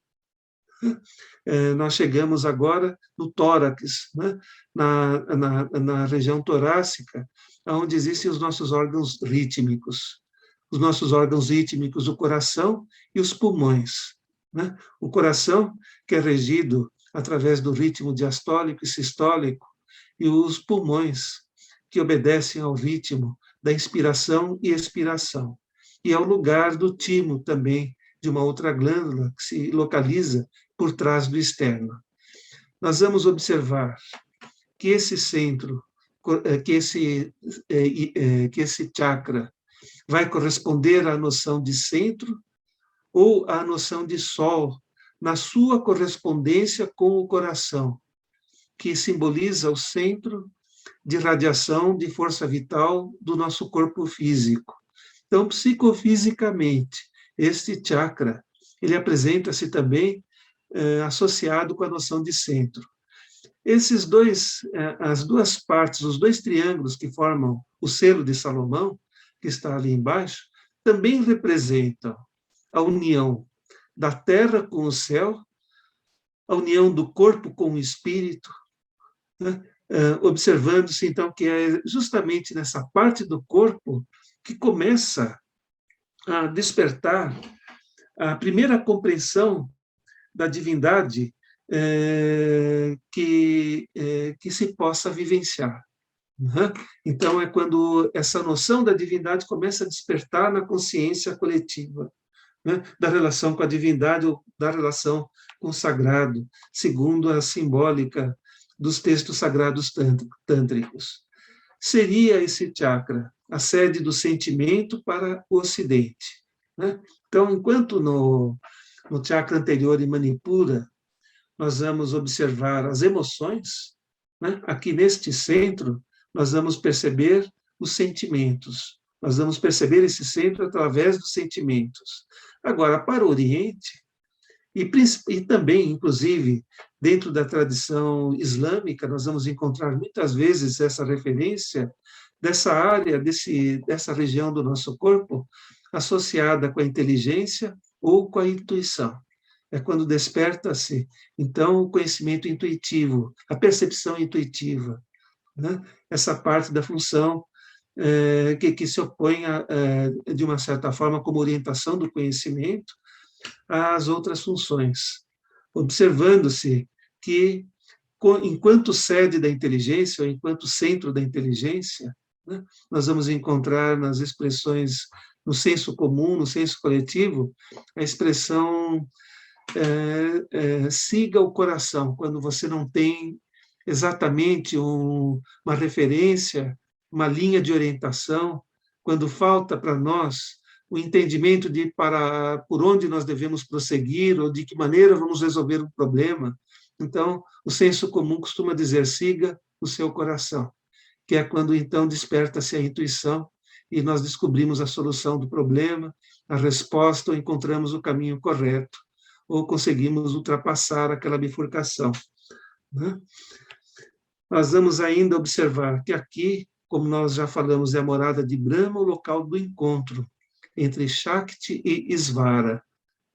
Nós chegamos agora no tórax, né? na região torácica, onde existem os nossos órgãos rítmicos. Os nossos órgãos rítmicos, o coração e os pulmões, né? O coração, que é regido através do ritmo diastólico e sistólico, e os pulmões, que obedecem ao ritmo da inspiração e expiração. E é o lugar do timo também, de uma outra glândula que se localiza por trás do externo. Nós vamos observar que esse centro, que esse chakra vai corresponder à noção de centro ou à noção de sol, na sua correspondência com o coração, que simboliza o centro de radiação de força vital do nosso corpo físico. Então, psicofisicamente, este chakra, ele apresenta-se também associado com a noção de centro. As 2 partes, os 2 triângulos que formam o selo de Salomão, que está ali embaixo, também representam a união da terra com o céu, a união do corpo com o espírito, né? Observando-se, então, que é justamente nessa parte do corpo que começa a despertar a primeira compreensão da divindade que se possa vivenciar. Né? Então, é quando essa noção da divindade começa a despertar na consciência coletiva, né? Da relação com a divindade ou da relação com o sagrado, segundo a simbólica dos textos sagrados tântricos. Seria esse chakra a sede do sentimento para o Ocidente, né? Então, enquanto no chakra anterior, em Manipura, nós vamos observar as emoções, né? Aqui neste centro, nós vamos perceber os sentimentos. Nós vamos perceber esse centro através dos sentimentos. Agora, para o Oriente, e também, inclusive, dentro da tradição islâmica, nós vamos encontrar muitas vezes essa referência dessa área, dessa região do nosso corpo, associada com a inteligência ou com a intuição. É quando desperta-se, então, o conhecimento intuitivo, a percepção intuitiva, né? Essa parte da função que se opõe, de uma certa forma, como orientação do conhecimento, às outras funções, observando-se que, enquanto sede da inteligência, ou enquanto centro da inteligência, né, nós vamos encontrar nas expressões, no senso comum, no senso coletivo, a expressão siga o coração, quando você não tem exatamente uma referência, uma linha de orientação, quando falta para nós o entendimento de por onde nós devemos prosseguir ou de que maneira vamos resolver o problema. Então, o senso comum costuma dizer, siga o seu coração, que é quando então desperta-se a intuição e nós descobrimos a solução do problema, a resposta, ou encontramos o caminho correto, ou conseguimos ultrapassar aquela bifurcação, né? Nós vamos ainda observar que aqui, como nós já falamos, é a morada de Brahma, o local do encontro entre Shakti e Isvara,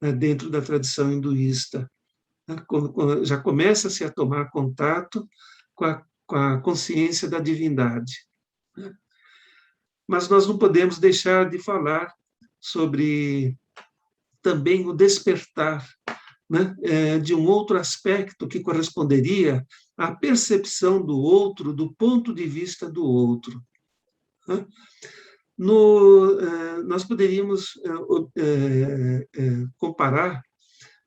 né, dentro da tradição hinduísta. Já começa-se a tomar contato com a consciência da divindade. Mas nós não podemos deixar de falar sobre também o despertar, né, de um outro aspecto que corresponderia à percepção do outro, do ponto de vista do outro. Né? Nós poderíamos comparar,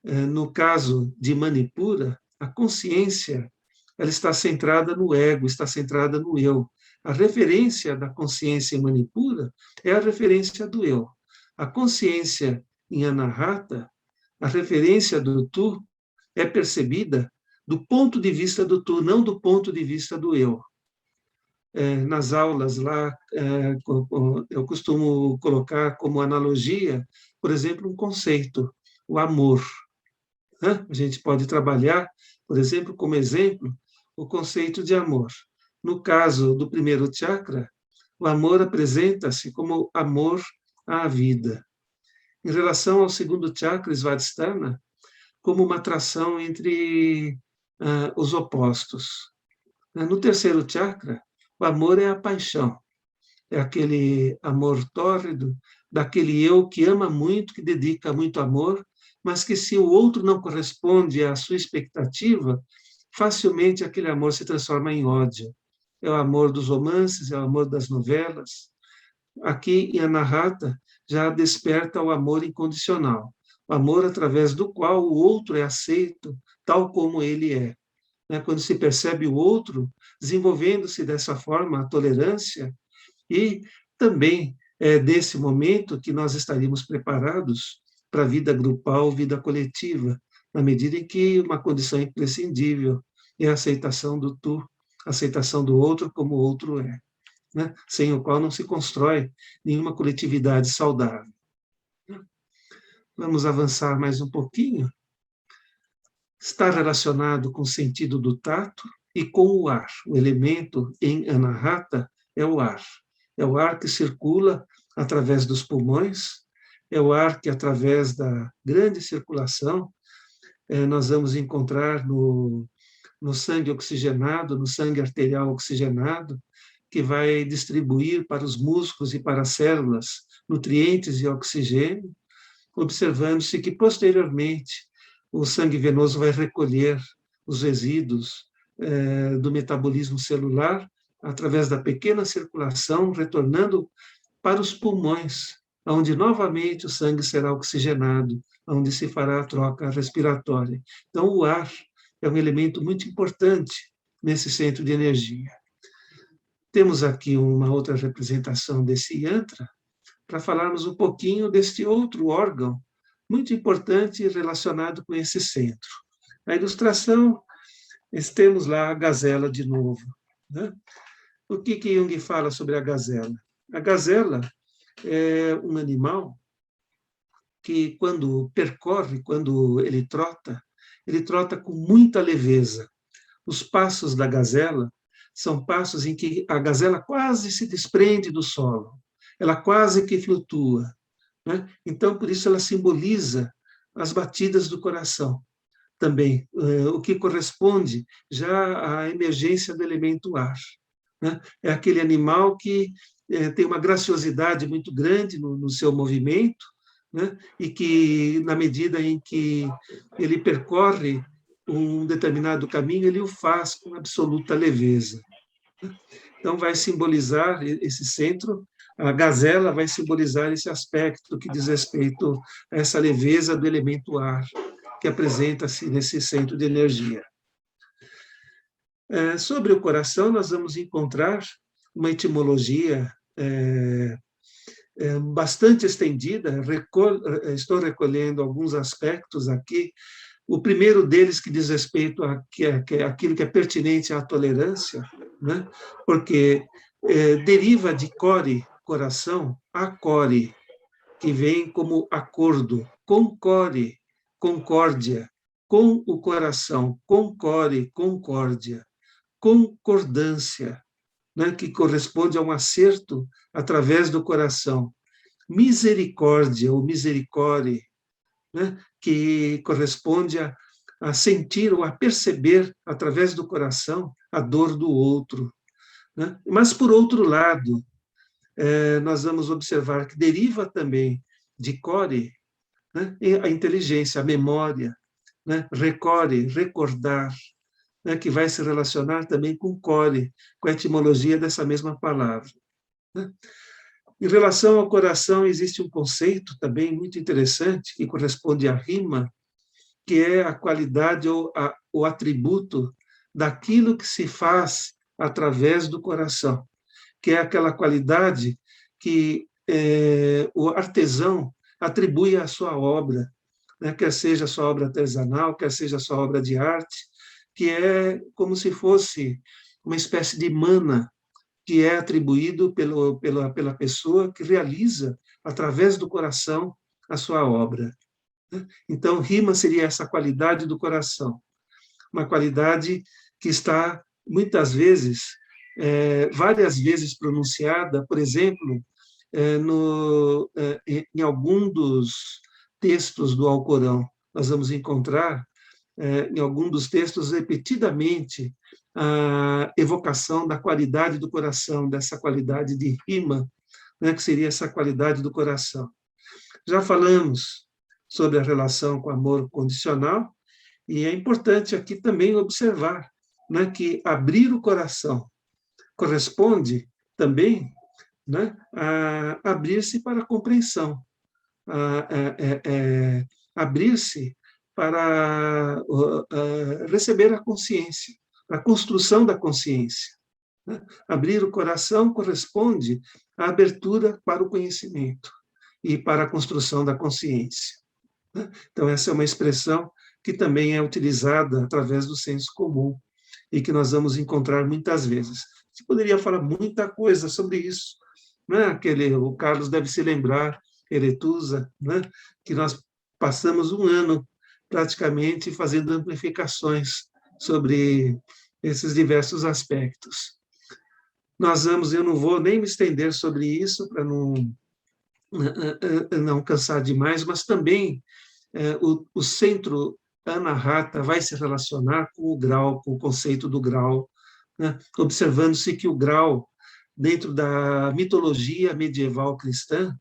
no caso de Manipura, a consciência ela está centrada no ego, está centrada no eu. A referência da consciência em Manipura é a referência do eu. A consciência em Anahata, a referência do tu, é percebida do ponto de vista do tu, não do ponto de vista do eu. Nas aulas lá, eu costumo colocar como analogia, por exemplo, um conceito, o amor. A gente pode trabalhar, por exemplo, como exemplo, o conceito de amor. No caso do primeiro chakra, o amor apresenta-se como amor à vida. Em relação ao segundo chakra, Svadhisthana, como uma atração entre os opostos. No terceiro chakra, o amor é a paixão. É aquele amor tórrido, daquele eu que ama muito, que dedica muito amor, mas que se o outro não corresponde à sua expectativa, facilmente aquele amor se transforma em ódio. É o amor dos romances, é o amor das novelas. Aqui em Anahata já desperta o amor incondicional, o amor através do qual o outro é aceito tal como ele é. Quando se percebe o outro, desenvolvendo-se dessa forma a tolerância, e também é desse momento que nós estaríamos preparados para a vida grupal, vida coletiva, na medida em que uma condição imprescindível é a aceitação do tu, a aceitação do outro como o outro é, né? Sem o qual não se constrói nenhuma coletividade saudável. Vamos avançar mais um pouquinho. Está relacionado com o sentido do tato e com o ar. O elemento em Anahata é o ar. É o ar que circula através dos pulmões, é o ar que, através da grande circulação, nós vamos encontrar no sangue oxigenado, no sangue arterial oxigenado, que vai distribuir para os músculos e para as células nutrientes e oxigênio, observando-se que, posteriormente, o sangue venoso vai recolher os resíduos do metabolismo celular através da pequena circulação, retornando para os pulmões, onde novamente o sangue será oxigenado, onde se fará a troca respiratória. Então, o ar é um elemento muito importante nesse centro de energia. Temos aqui uma outra representação desse yantra, para falarmos um pouquinho deste outro órgão, muito importante relacionado com esse centro. A ilustração, temos lá a gazela de novo. Né? O que Jung fala sobre a gazela? A gazela é um animal que, quando percorre, quando ele trota com muita leveza. Os passos da gazela são passos em que a gazela quase se desprende do solo, ela quase que flutua, né? Então, por isso, ela simboliza as batidas do coração também, o que corresponde já à emergência do elemento ar, né? É aquele animal que tem uma graciosidade muito grande no seu movimento, né? E que, na medida em que ele percorre um determinado caminho, ele o faz com absoluta leveza. Então, vai simbolizar esse centro, a gazela vai simbolizar esse aspecto que diz respeito a essa leveza do elemento ar, que apresenta-se nesse centro de energia. Sobre o coração, nós vamos encontrar uma etimologia bastante estendida, estou recolhendo alguns aspectos aqui. O primeiro deles que diz respeito àquilo que é pertinente à tolerância, né? Porque deriva de core, coração, acore, que vem como acordo, concore, concórdia, com o coração, concore, concórdia, concordância, né? Que corresponde a um acerto através do coração, misericórdia, ou misericórdia, né? Que corresponde a sentir ou a perceber, através do coração, a dor do outro, né? Mas, por outro lado, nós vamos observar que deriva também de core, né? A inteligência, a memória, né? Recore, recordar, né? Que vai se relacionar também com core, com a etimologia dessa mesma palavra, né? Em relação ao coração, existe um conceito também muito interessante, que corresponde à rima, que é a qualidade ou o atributo daquilo que se faz através do coração, que é aquela qualidade que o artesão atribui à sua obra, né? Quer seja a sua obra artesanal, quer seja a sua obra de arte, que é como se fosse uma espécie de mana que é atribuído pela pessoa que realiza, através do coração, a sua obra. Então, rima seria essa qualidade do coração, uma qualidade que está, muitas vezes, várias vezes pronunciada, por exemplo, em algum dos textos do Alcorão. Nós vamos encontrar, em algum dos textos, repetidamente, a evocação da qualidade do coração, dessa qualidade de rima, né, que seria essa qualidade do coração. Já falamos sobre a relação com o amor condicional, e é importante aqui também observar, né, que abrir o coração corresponde também, né, a abrir-se para a compreensão, abrir-se para receber a consciência, a construção da consciência, né? Abrir o coração corresponde à abertura para o conhecimento e para a construção da consciência, né? Então, essa é uma expressão que também é utilizada através do senso comum e que nós vamos encontrar muitas vezes. Você poderia falar muita coisa sobre isso, né? O Carlos deve se lembrar, Eretusa, né? Que nós passamos um ano praticamente fazendo amplificações sobre esses diversos aspectos. Eu não vou nem me estender sobre isso para não cansar demais, mas também o centro Anahata vai se relacionar com o grau, com o conceito do grau, né? Observando-se que o grau, dentro da mitologia medieval cristã,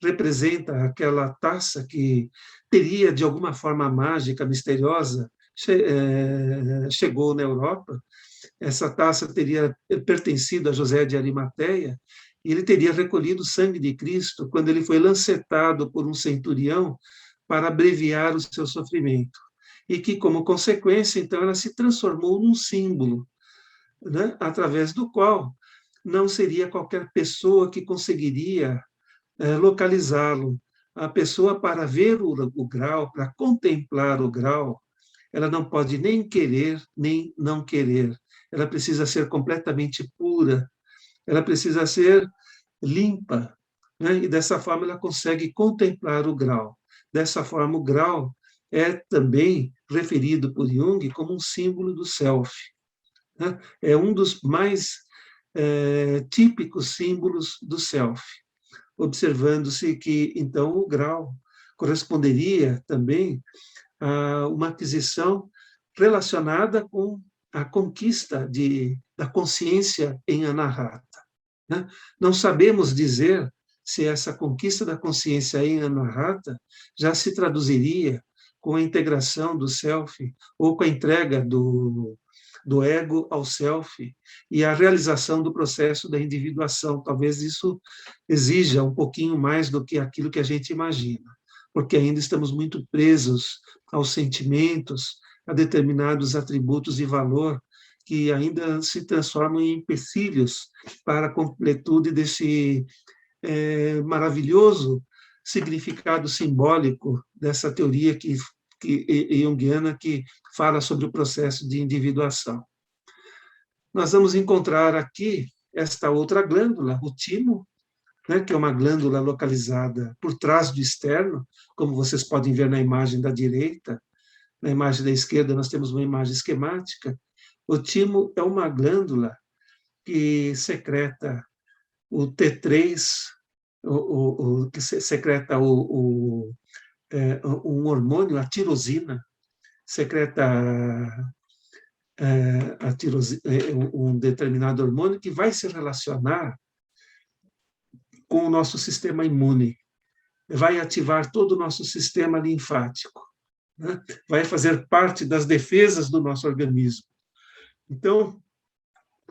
representa aquela taça que teria, de alguma forma mágica, misteriosa, chegou na Europa. Essa taça teria pertencido a José de Arimateia, e ele teria recolhido o sangue de Cristo quando ele foi lancetado por um centurião para abreviar o seu sofrimento. E que, como consequência, então, ela se transformou num símbolo, né, através do qual não seria qualquer pessoa que conseguiria localizá-lo. A pessoa, para ver o grau, para contemplar o grau, ela não pode nem querer, nem não querer. Ela precisa ser completamente pura, ela precisa ser limpa, né? E dessa forma ela consegue contemplar o grau. Dessa forma, o grau é também referido por Jung como um símbolo do self, né? É um dos mais típicos símbolos do self. observando-se que, então, o grau corresponderia também a uma aquisição relacionada com a conquista da consciência em Anahata, né? Não sabemos dizer se essa conquista da consciência em Anahata já se traduziria com a integração do self ou com a entrega do ego ao self e a realização do processo da individuação. Talvez isso exija um pouquinho mais do que aquilo que a gente imagina, porque ainda estamos muito presos aos sentimentos, a determinados atributos de valor que ainda se transformam em empecilhos para a completude desse maravilhoso significado simbólico dessa teoria junguiana que fala sobre o processo de individuação. Nós vamos encontrar aqui esta outra glândula, o timo, né, que é uma glândula localizada por trás do externo, como vocês podem ver na imagem da direita. Na imagem da esquerda nós temos uma imagem esquemática. O timo é uma glândula que secreta o T3, que secreta um hormônio, a tirosina, secreta um determinado hormônio que vai se relacionar com o nosso sistema imune, vai ativar todo o nosso sistema linfático, né? Vai fazer parte das defesas do nosso organismo. Então,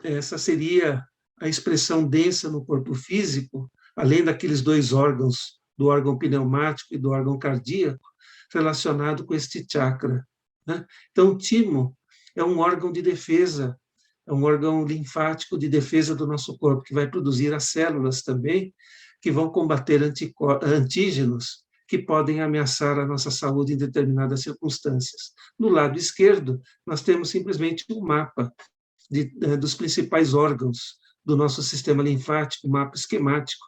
essa seria a expressão densa no corpo físico, além daqueles dois órgãos, do órgão pneumático e do órgão cardíaco, relacionado com este chakra, né? Então, o timo é um órgão de defesa, é um órgão linfático de defesa do nosso corpo, que vai produzir as células também, que vão combater antígenos que podem ameaçar a nossa saúde em determinadas circunstâncias. No lado esquerdo, nós temos simplesmente um mapa dos principais órgãos do nosso sistema linfático, um mapa esquemático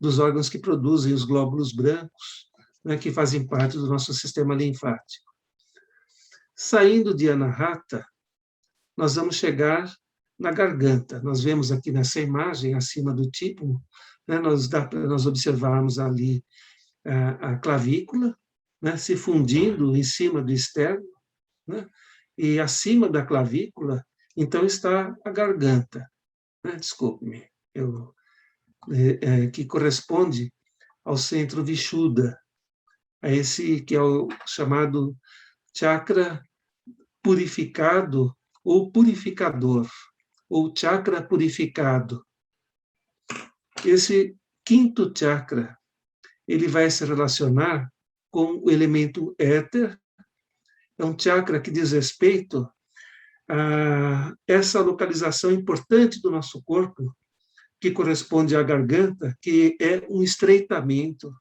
dos órgãos que produzem os glóbulos brancos, né, que fazem parte do nosso sistema linfático. Saindo de Anahata, nós vamos chegar na garganta. Nós vemos aqui nessa imagem, acima do timo, né, dá para nós observarmos ali a clavícula, né, se fundindo em cima do externo, né, e acima da clavícula, então, está a garganta, né, desculpe-me, que corresponde ao centro Vishuddha, a esse que é o chamado chakra purificado ou purificador, ou chakra purificado. Esse quinto chakra, ele vai se relacionar com o elemento éter, é um chakra que diz respeito a essa localização importante do nosso corpo, que corresponde à garganta, que é um estreitamento,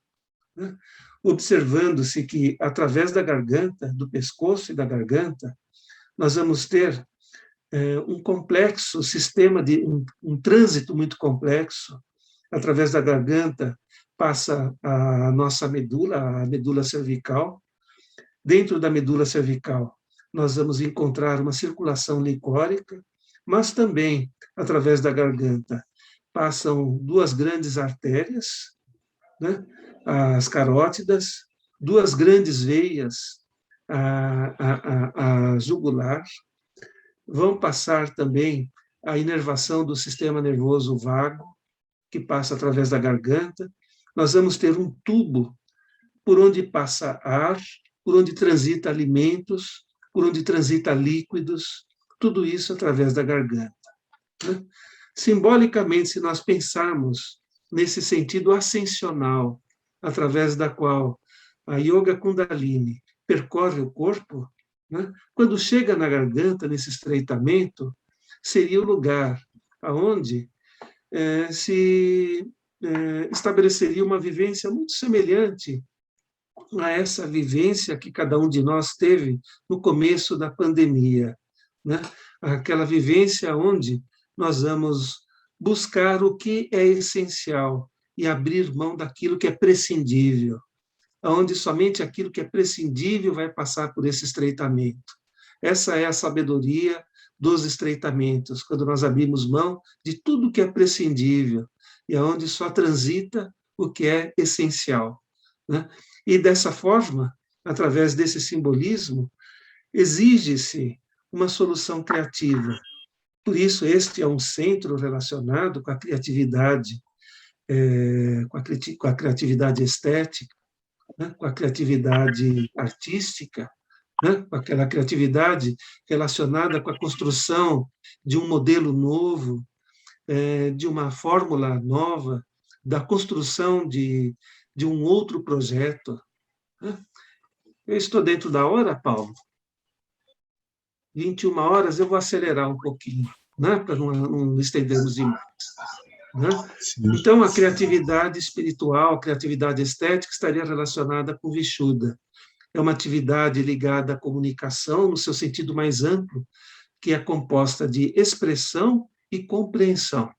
né? Observando-se que, através da garganta, do pescoço e da garganta, nós vamos ter um complexo sistema, um trânsito muito complexo. Através da garganta passa a nossa medula, a medula cervical. Dentro da medula cervical, nós vamos encontrar uma circulação licórica, mas também, através da garganta, passam duas grandes artérias, né? As carótidas, duas grandes veias, a jugular, vão passar também a inervação do sistema nervoso vago, que passa através da garganta. Nós vamos ter um tubo por onde passa ar, por onde transita alimentos, por onde transita líquidos, tudo isso através da garganta, né? Simbolicamente, se nós pensarmos nesse sentido ascensional, através da qual a Yoga Kundalini percorre o corpo, né? Quando chega na garganta, nesse estreitamento, seria o lugar aonde se estabeleceria uma vivência muito semelhante a essa vivência que cada um de nós teve no começo da pandemia, né? Aquela vivência onde nós vamos buscar o que é essencial e abrir mão daquilo que é prescindível, onde somente aquilo que é prescindível vai passar por esse estreitamento. Essa é a sabedoria dos estreitamentos, quando nós abrimos mão de tudo que é prescindível, e aonde só transita o que é essencial, né? E dessa forma, através desse simbolismo, exige-se uma solução criativa. Por isso, este é um centro relacionado com a criatividade, com a criatividade estética, né? Com a criatividade artística, né? Com aquela criatividade relacionada com a construção de um modelo novo, de uma fórmula nova, da construção de um outro projeto, né? Eu estou dentro da hora, Paulo? 21 horas, eu vou acelerar um pouquinho, né? Para não estendermos demais, né? Então, a criatividade espiritual, a criatividade estética estaria relacionada com Vishuddha. É uma atividade ligada à comunicação, no seu sentido mais amplo, que é composta de expressão e compreensão.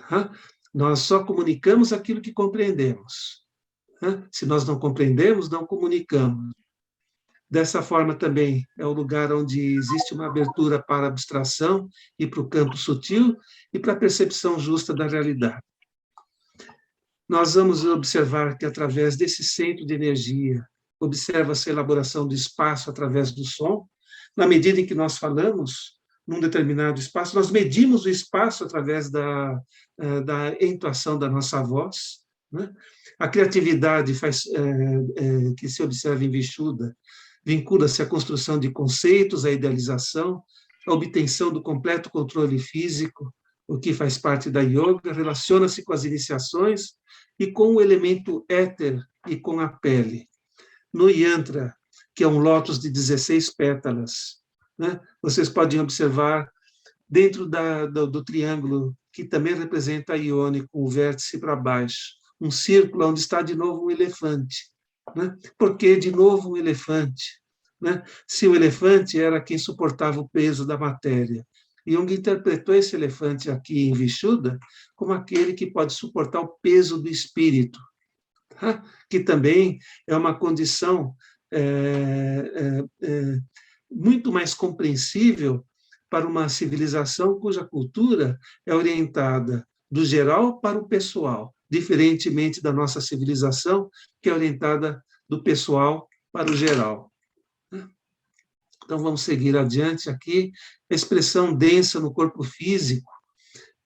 Tá? Nós só comunicamos aquilo que compreendemos. Tá? Se nós não compreendemos, não comunicamos. Dessa forma, também, é o lugar onde existe uma abertura para a abstração e para o campo sutil e para a percepção justa da realidade. Nós vamos observar que, através desse centro de energia, observa-se a elaboração do espaço através do som. Na medida em que nós falamos num determinado espaço, nós medimos o espaço através da entoação da nossa voz, né? A criatividade que se observa em Vishuddha vincula-se à construção de conceitos, à idealização, à obtenção do completo controle físico, o que faz parte da yoga, relaciona-se com as iniciações e com o elemento éter e com a pele. No yantra, que é um lótus de 16 pétalas, né? Vocês podem observar dentro do triângulo, que também representa a Ione, com o vértice para baixo, um círculo onde está de novo um elefante. Né? Por que de novo um elefante? Né? Se o elefante era quem suportava o peso da matéria. Jung interpretou esse elefante aqui em Vishuddha como aquele que pode suportar o peso do espírito, tá? Que também é uma condição muito mais compreensível para uma civilização cuja cultura é orientada do geral para o pessoal, diferentemente da nossa civilização, que é orientada do pessoal para o geral. Então, vamos seguir adiante aqui. A expressão densa no corpo físico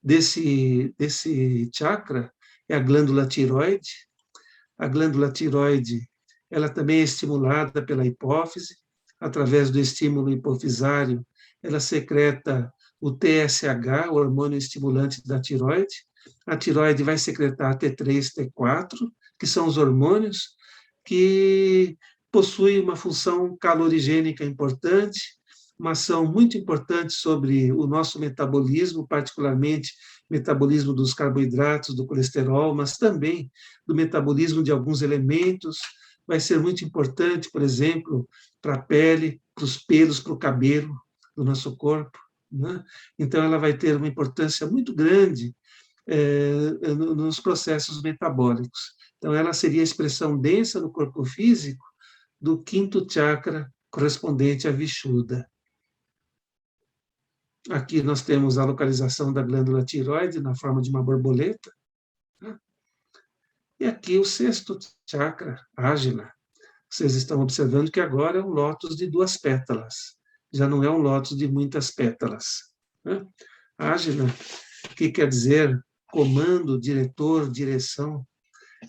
desse chakra é a glândula tiroide. A glândula tiroide, ela também é estimulada pela hipófise. Através do estímulo hipofisário, ela secreta o TSH, o hormônio estimulante da tiroide. A tiroide vai secretar T3, T4, que são os hormônios que possuem uma função calorigênica importante, uma ação muito importante sobre o nosso metabolismo, particularmente metabolismo dos carboidratos, do colesterol, mas também do metabolismo de alguns elementos. Vai ser muito importante, por exemplo, para a pele, para os pelos, para o cabelo do nosso corpo, né? Então, ela vai ter uma importância muito grande nos processos metabólicos. Então, ela seria a expressão densa no corpo físico do quinto chakra correspondente à Vishuddha. Aqui nós temos a localização da glândula tiroide na forma de uma borboleta, né? E aqui o sexto chakra, Ágila. Vocês estão observando que agora é um lótus de 2 pétalas, já não é um lótus de muitas pétalas, né? Ágila, que quer dizer comando, diretor, direção,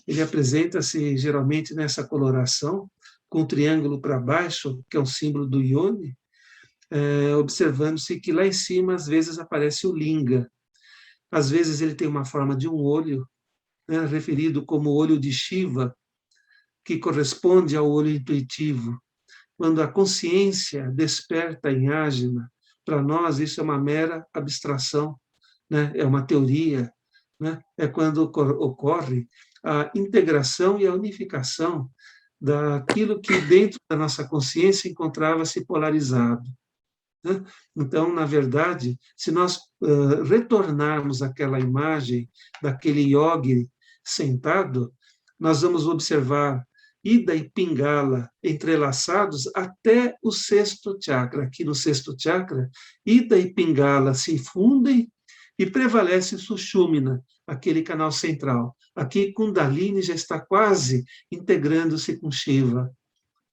ele apresenta-se geralmente nessa coloração, com o triângulo para baixo, que é um símbolo do Yoni, observando-se que lá em cima, às vezes, aparece o Linga. Às vezes ele tem uma forma de um olho, né, referido como olho de Shiva, que corresponde ao olho intuitivo. Quando a consciência desperta em Ágila, para nós isso é uma mera abstração, né? É uma teoria, né? É quando ocorre a integração e a unificação daquilo que dentro da nossa consciência encontrava-se polarizado, né? Então, na verdade, se nós retornarmos àquela imagem daquele yogi sentado, nós vamos observar Ida e Pingala entrelaçados até o sexto chakra. Aqui no sexto chakra, Ida e Pingala se fundem E prevalece Sushumna, aquele canal central. Aqui, Kundalini já está quase integrando-se com Shiva,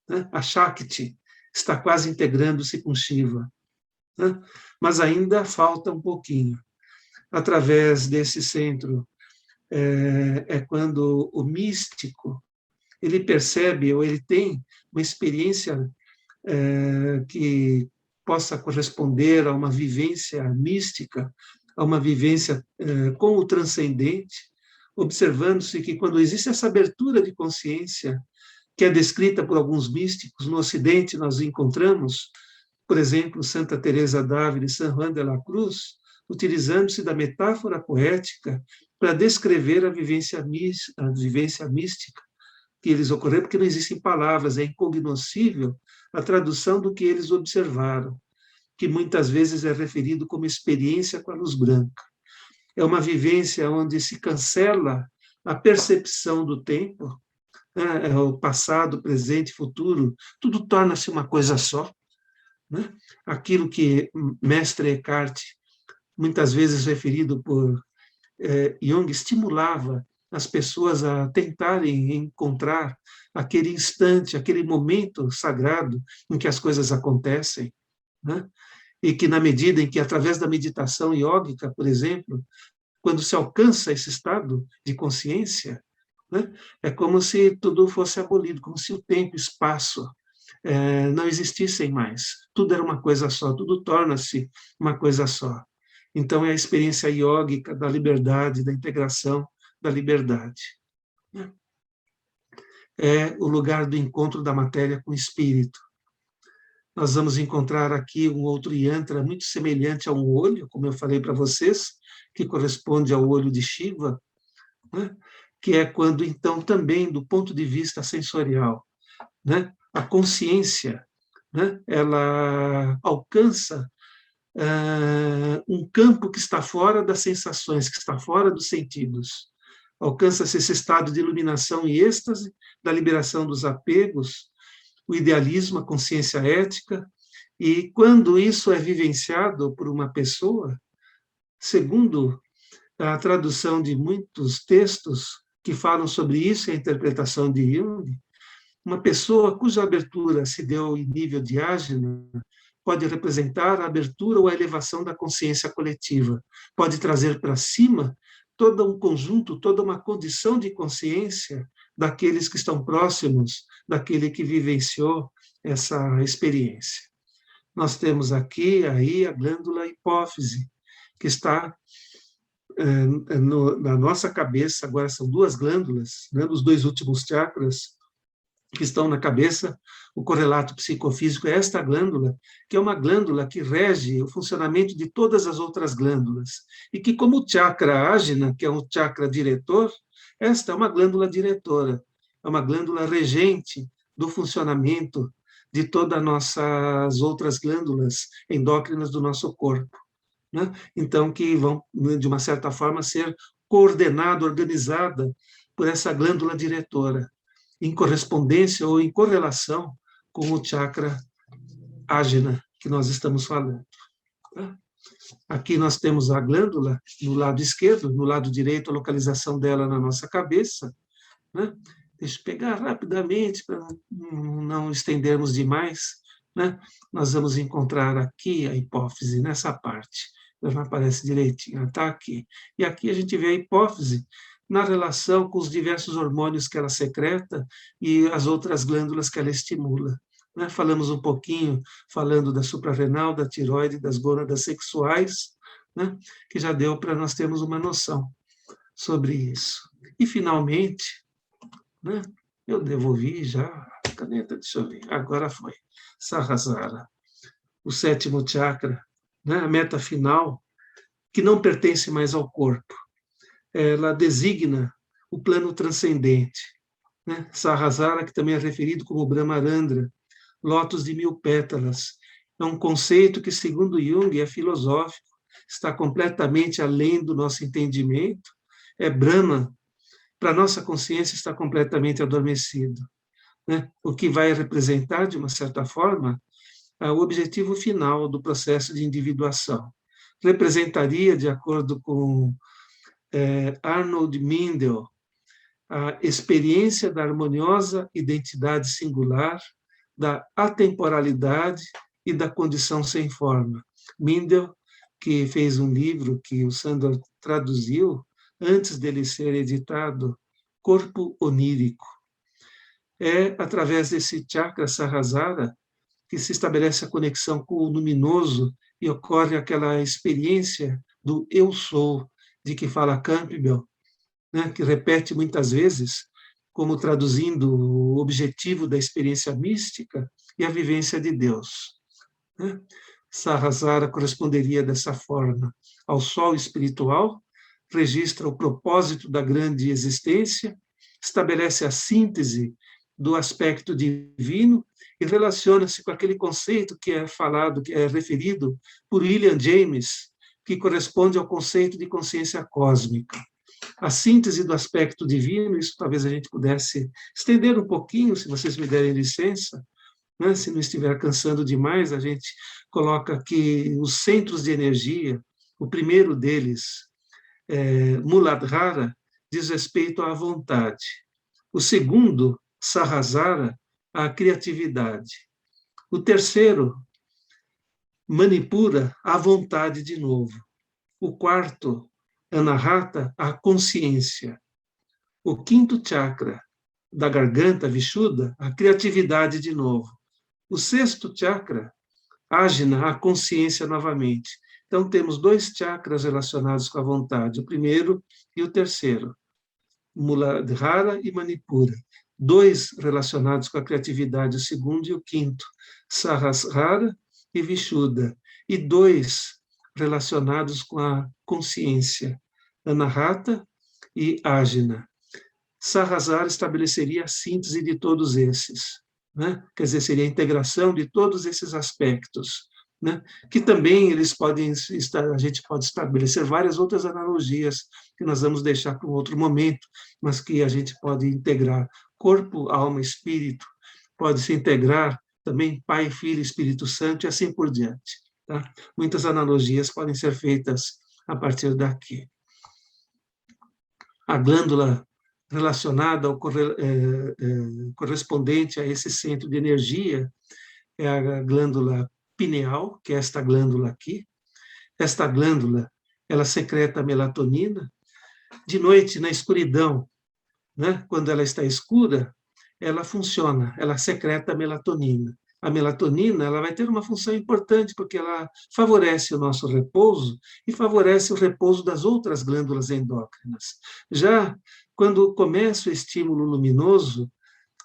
né? A Shakti está quase integrando-se com Shiva, né? Mas ainda falta um pouquinho. Através desse centro, quando o místico ele percebe ou ele tem uma experiência que possa corresponder a uma vivência mística, a uma vivência com o transcendente, observando-se que quando existe essa abertura de consciência, que é descrita por alguns místicos, no Ocidente nós encontramos, por exemplo, Santa Teresa d'Ávila e San Juan de la Cruz, utilizando-se da metáfora poética para descrever a vivência mística que eles ocorreram, porque não existem palavras, é incognoscível a tradução do que eles observaram, que muitas vezes é referido como experiência com a luz branca. É uma vivência onde se cancela a percepção do tempo, né? O passado, presente, futuro, tudo torna-se uma coisa só, né? Aquilo que Mestre Eckhart, muitas vezes referido por Jung, estimulava as pessoas a tentarem encontrar aquele instante, aquele momento sagrado em que as coisas acontecem, né? E que, na medida em que, através da meditação iógica, por exemplo, quando se alcança esse estado de consciência, né, é como se tudo fosse abolido, como se o tempo e o espaço não existissem mais. Tudo era uma coisa só, tudo torna-se uma coisa só. Então, é a experiência iógica da liberdade, da integração da liberdade. É o lugar do encontro da matéria com o espírito. Nós vamos encontrar aqui um outro yantra muito semelhante a um olho, como eu falei para vocês, que corresponde ao olho de Shiva, né? Que é quando, então, também, do ponto de vista sensorial, né, a consciência, né, ela alcança um campo que está fora das sensações, que está fora dos sentidos. Alcança-se esse estado de iluminação e êxtase, da liberação dos apegos, o idealismo, a consciência ética, e quando isso é vivenciado por uma pessoa, segundo a tradução de muitos textos que falam sobre isso e a interpretação de Jung, uma pessoa cuja abertura se deu em nível de ajna pode representar a abertura ou a elevação da consciência coletiva, pode trazer para cima todo um conjunto, toda uma condição de consciência daqueles que estão próximos daquele que vivenciou essa experiência. Nós temos aqui, aí, a glândula hipófise, que está na nossa cabeça. Agora são duas glândulas, né, dos dois últimos chakras, que estão na cabeça. O correlato psicofísico é esta glândula, que é uma glândula que rege o funcionamento de todas as outras glândulas, e que, como o chakra ágina, que é um chakra diretor, esta é uma glândula diretora, é uma glândula regente do funcionamento de todas as nossas outras glândulas endócrinas do nosso corpo, né? Então, que vão, de uma certa forma, ser coordenada, organizada por essa glândula diretora, em correspondência ou em correlação com o chakra ágina que nós estamos falando. Aqui nós temos a glândula no lado esquerdo, no lado direito a localização dela na nossa cabeça, né? Deixa eu pegar rapidamente para não estendermos demais, né? Nós vamos encontrar aqui a hipófise, nessa parte. Não aparece direitinho, está aqui. E aqui a gente vê a hipófise na relação com os diversos hormônios que ela secreta e as outras glândulas que ela estimula, né? Falamos um pouquinho, falando da suprarrenal, da tireoide, das gônadas sexuais, né? Que já deu para nós termos uma noção sobre isso. E, finalmente, né, eu devolvi já a caneta, deixa eu ver, agora foi, Sahasrara, o sétimo chakra, né, a meta final, que não pertence mais ao corpo. Ela designa o plano transcendente, né? Sahasrara, que também é referido como Brahmarandra, lótus de 1000 pétalas, é um conceito que, segundo Jung, é filosófico, está completamente além do nosso entendimento, é Brahma, para a nossa consciência está completamente adormecido, né? O que vai representar, de uma certa forma, o objetivo final do processo de individuação, representaria, de acordo com Arnold Mindell, a experiência da harmoniosa identidade singular, da atemporalidade e da condição sem forma. Mindell, que fez um livro que o Sandor traduziu antes dele ser editado, Corpo Onírico. É através desse chakra Sahasrara que se estabelece a conexão com o luminoso e ocorre aquela experiência do eu sou, de que fala Campbell, né, que repete muitas vezes, como traduzindo o objetivo da experiência mística e a vivência de Deus. Né? Sahasrara corresponderia dessa forma ao sol espiritual, registra o propósito da grande existência, estabelece a síntese do aspecto divino e relaciona-se com aquele conceito que é falado, que é referido por William James, que corresponde ao conceito de consciência cósmica. A síntese do aspecto divino, isso talvez a gente pudesse estender um pouquinho, se vocês me derem licença, né? Se não estiver cansando demais, a gente coloca que os centros de energia, o primeiro deles, Muladhara, diz respeito à vontade. O segundo, Sahasrara, à criatividade. O terceiro, Manipura, à vontade de novo. O quarto, Anahata, à consciência. O quinto chakra, da garganta, Vishuddha, à criatividade de novo. O sexto chakra, Ajna, à consciência novamente. Então, temos 2 chakras relacionados com a vontade, o primeiro e o terceiro, Muladhara e Manipura. 2 relacionados com a criatividade, o segundo e o quinto, Sahasrara e Vishuddha. E 2 relacionados com a consciência, Anahata e Ajna. Sahasrara estabeleceria a síntese de todos esses, né? Quer dizer, seria a integração de todos esses aspectos, né? Que também eles podem estar, a gente pode estabelecer várias outras analogias que nós vamos deixar para um outro momento, mas que a gente pode integrar corpo, alma, espírito, pode se integrar também Pai, Filho, Espírito Santo e assim por diante. Tá? Muitas analogias podem ser feitas a partir daqui. A glândula relacionada ao correspondente a esse centro de energia é a glândula pineal, que é esta glândula aqui. Esta glândula, ela secreta melatonina. De noite, na escuridão, né, quando ela está escura, ela funciona, ela secreta melatonina. A melatonina, ela vai ter uma função importante, porque ela favorece o nosso repouso e favorece o repouso das outras glândulas endócrinas. Já quando começa o estímulo luminoso,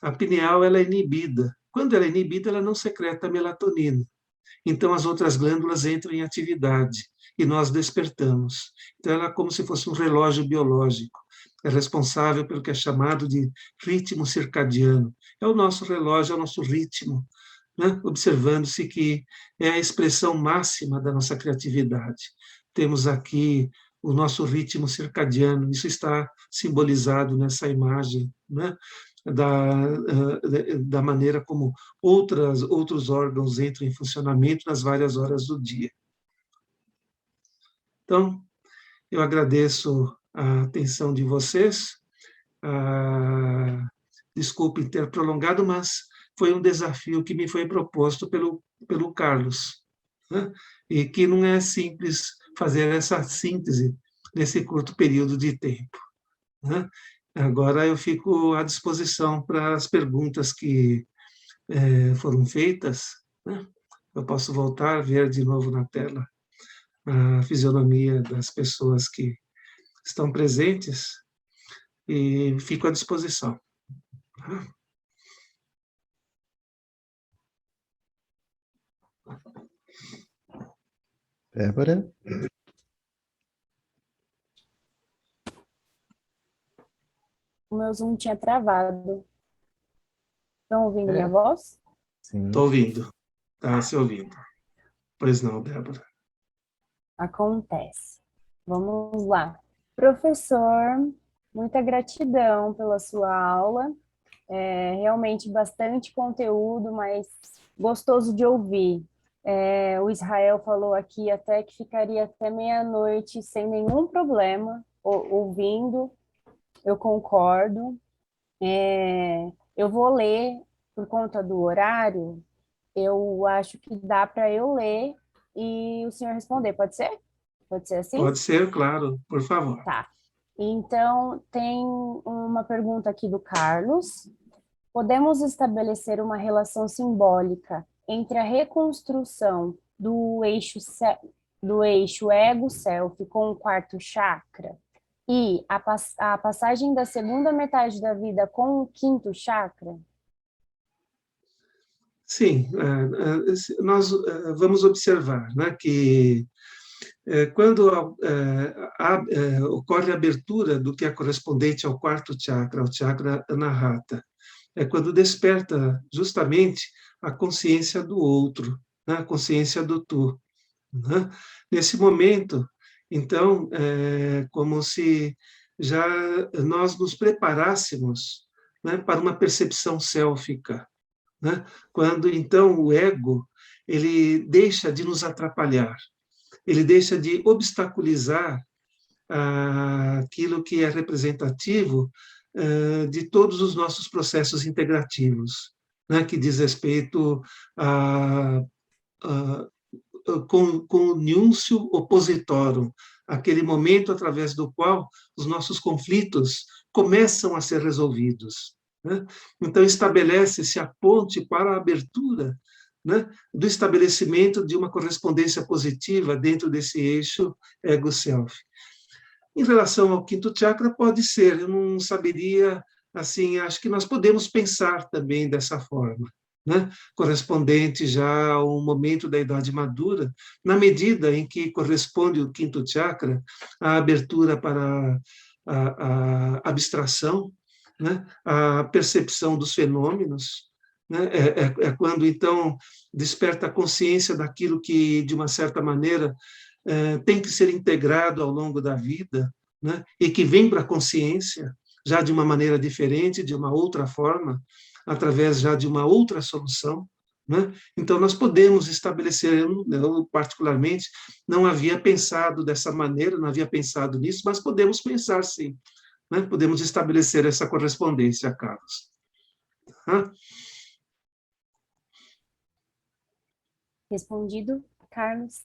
a pineal ela é inibida. Quando ela é inibida, ela não secreta melatonina. Então, as outras glândulas entram em atividade e nós despertamos. Então, ela é como se fosse um relógio biológico. É responsável pelo que é chamado de ritmo circadiano. É o nosso relógio, é o nosso ritmo, né? Observando-se que é a expressão máxima da nossa criatividade. Temos aqui o nosso ritmo circadiano, isso está simbolizado nessa imagem, né? Da maneira como outros órgãos entram em funcionamento nas várias horas do dia. Então, eu agradeço a atenção de vocês. Desculpe ter prolongado, mas foi um desafio que me foi proposto pelo Carlos, né? E que não é simples fazer essa síntese nesse curto período de tempo, né? Agora eu fico à disposição para as perguntas que foram feitas, né? Eu posso voltar, ver de novo na tela a fisionomia das pessoas que estão presentes e fico à disposição. Débora? O meu Zoom tinha travado. Estão ouvindo minha voz? Sim. Estou ouvindo. Está se ouvindo. Pois não, Débora. Acontece. Vamos lá. Professor, muita gratidão pela sua aula. Realmente bastante conteúdo, mas gostoso de ouvir. O Israel falou aqui até que ficaria até meia-noite sem nenhum problema, ouvindo, eu concordo. Eu vou ler, por conta do horário, eu acho que dá para eu ler e o senhor responder, pode ser? Pode ser assim? Pode ser, claro, por favor. Tá. Então, tem uma pergunta aqui do Carlos. Podemos estabelecer uma relação simbólica entre a reconstrução do eixo ego-self com o quarto chakra e a passagem da segunda metade da vida com o quinto chakra? Sim, nós vamos observar, né, que quando ocorre a abertura do que é correspondente ao quarto chakra, ao chakra Anahata, é quando desperta justamente a consciência do outro, né, a consciência do tu. Né? Nesse momento, então, é como se já nós nos preparássemos, né, para uma percepção sélfica, né? Quando, então, o ego ele deixa de nos atrapalhar, ele deixa de obstaculizar aquilo que é representativo de todos os nossos processos integrativos, né, que diz respeito a com o niúncio oppositorum, aquele momento através do qual os nossos conflitos começam a ser resolvidos. Né? Então, estabelece-se a ponte para a abertura, né, do estabelecimento de uma correspondência positiva dentro desse eixo ego-self. Em relação ao quinto chakra, pode ser, eu não saberia, assim, acho que nós podemos pensar também dessa forma, né? Correspondente já ao momento da idade madura, na medida em que corresponde o quinto chakra à abertura para a abstração, né? A percepção dos fenômenos, né? É quando, então, desperta a consciência daquilo que, de uma certa maneira, tem que ser integrado ao longo da vida, né? E que vem para a consciência, já de uma maneira diferente, de uma outra forma, através já de uma outra solução. Né? Então, nós podemos estabelecer, eu particularmente não havia pensado dessa maneira, não havia pensado nisso, mas podemos pensar sim, né? Podemos estabelecer essa correspondência, Carlos. Respondido, Carlos?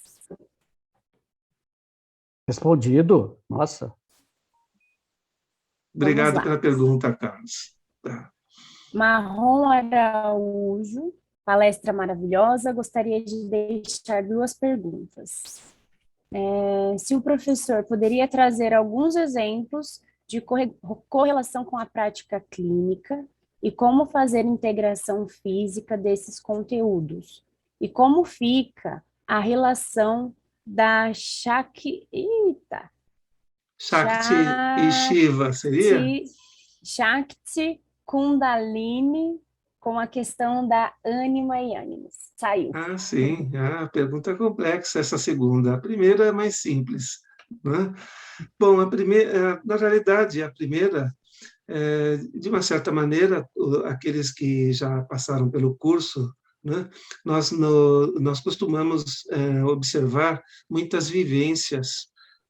Respondido. Nossa. Obrigado pela pergunta, Carlos. Tá. Marrom Araújo, palestra maravilhosa. Gostaria de deixar duas perguntas. Se o professor poderia trazer alguns exemplos de correlação com a prática clínica e como fazer integração física desses conteúdos. E como fica a relação da Shakti e Shiva, seria? Shakti Kundalini com a questão da ânima e ânimas. Saiu. Sim. Pergunta complexa essa segunda. A primeira é mais simples, né? Bom, na realidade, a primeira, de uma certa maneira, aqueles que já passaram pelo curso, né, nós costumamos observar muitas vivências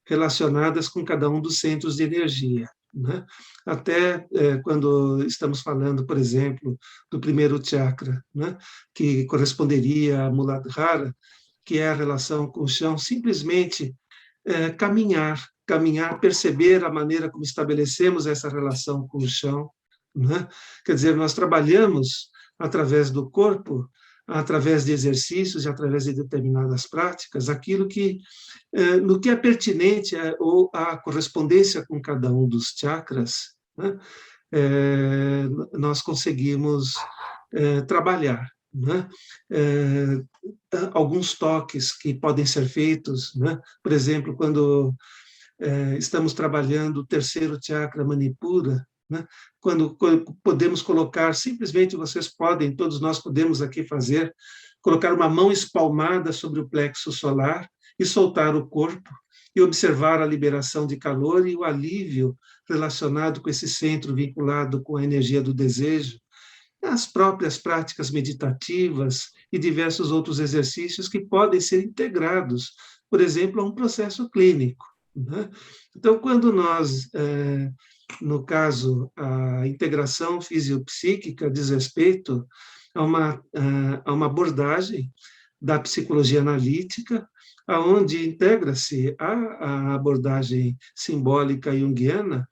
relacionadas com cada um dos centros de energia. Né? Até quando estamos falando, por exemplo, do primeiro chakra, né, que corresponderia a Muladhara, que é a relação com o chão, simplesmente caminhar, perceber a maneira como estabelecemos essa relação com o chão. Né? Quer dizer, nós trabalhamos através do corpo, através de exercícios e através de determinadas práticas, aquilo que, no que é pertinente ou a correspondência com cada um dos chakras, né? Nós conseguimos trabalhar. Né? Alguns toques que podem ser feitos, né? Por exemplo, quando estamos trabalhando o terceiro chakra Manipura, né? Quando podemos colocar, simplesmente vocês podem, todos nós podemos aqui fazer, colocar uma mão espalmada sobre o plexo solar e soltar o corpo e observar a liberação de calor e o alívio relacionado com esse centro vinculado com a energia do desejo. As próprias práticas meditativas e diversos outros exercícios que podem ser integrados, por exemplo, a um processo clínico, né? Então, quando nós, no caso, a integração fisiopsíquica diz respeito a uma abordagem da psicologia analítica, aonde integra-se a abordagem simbólica junguiana,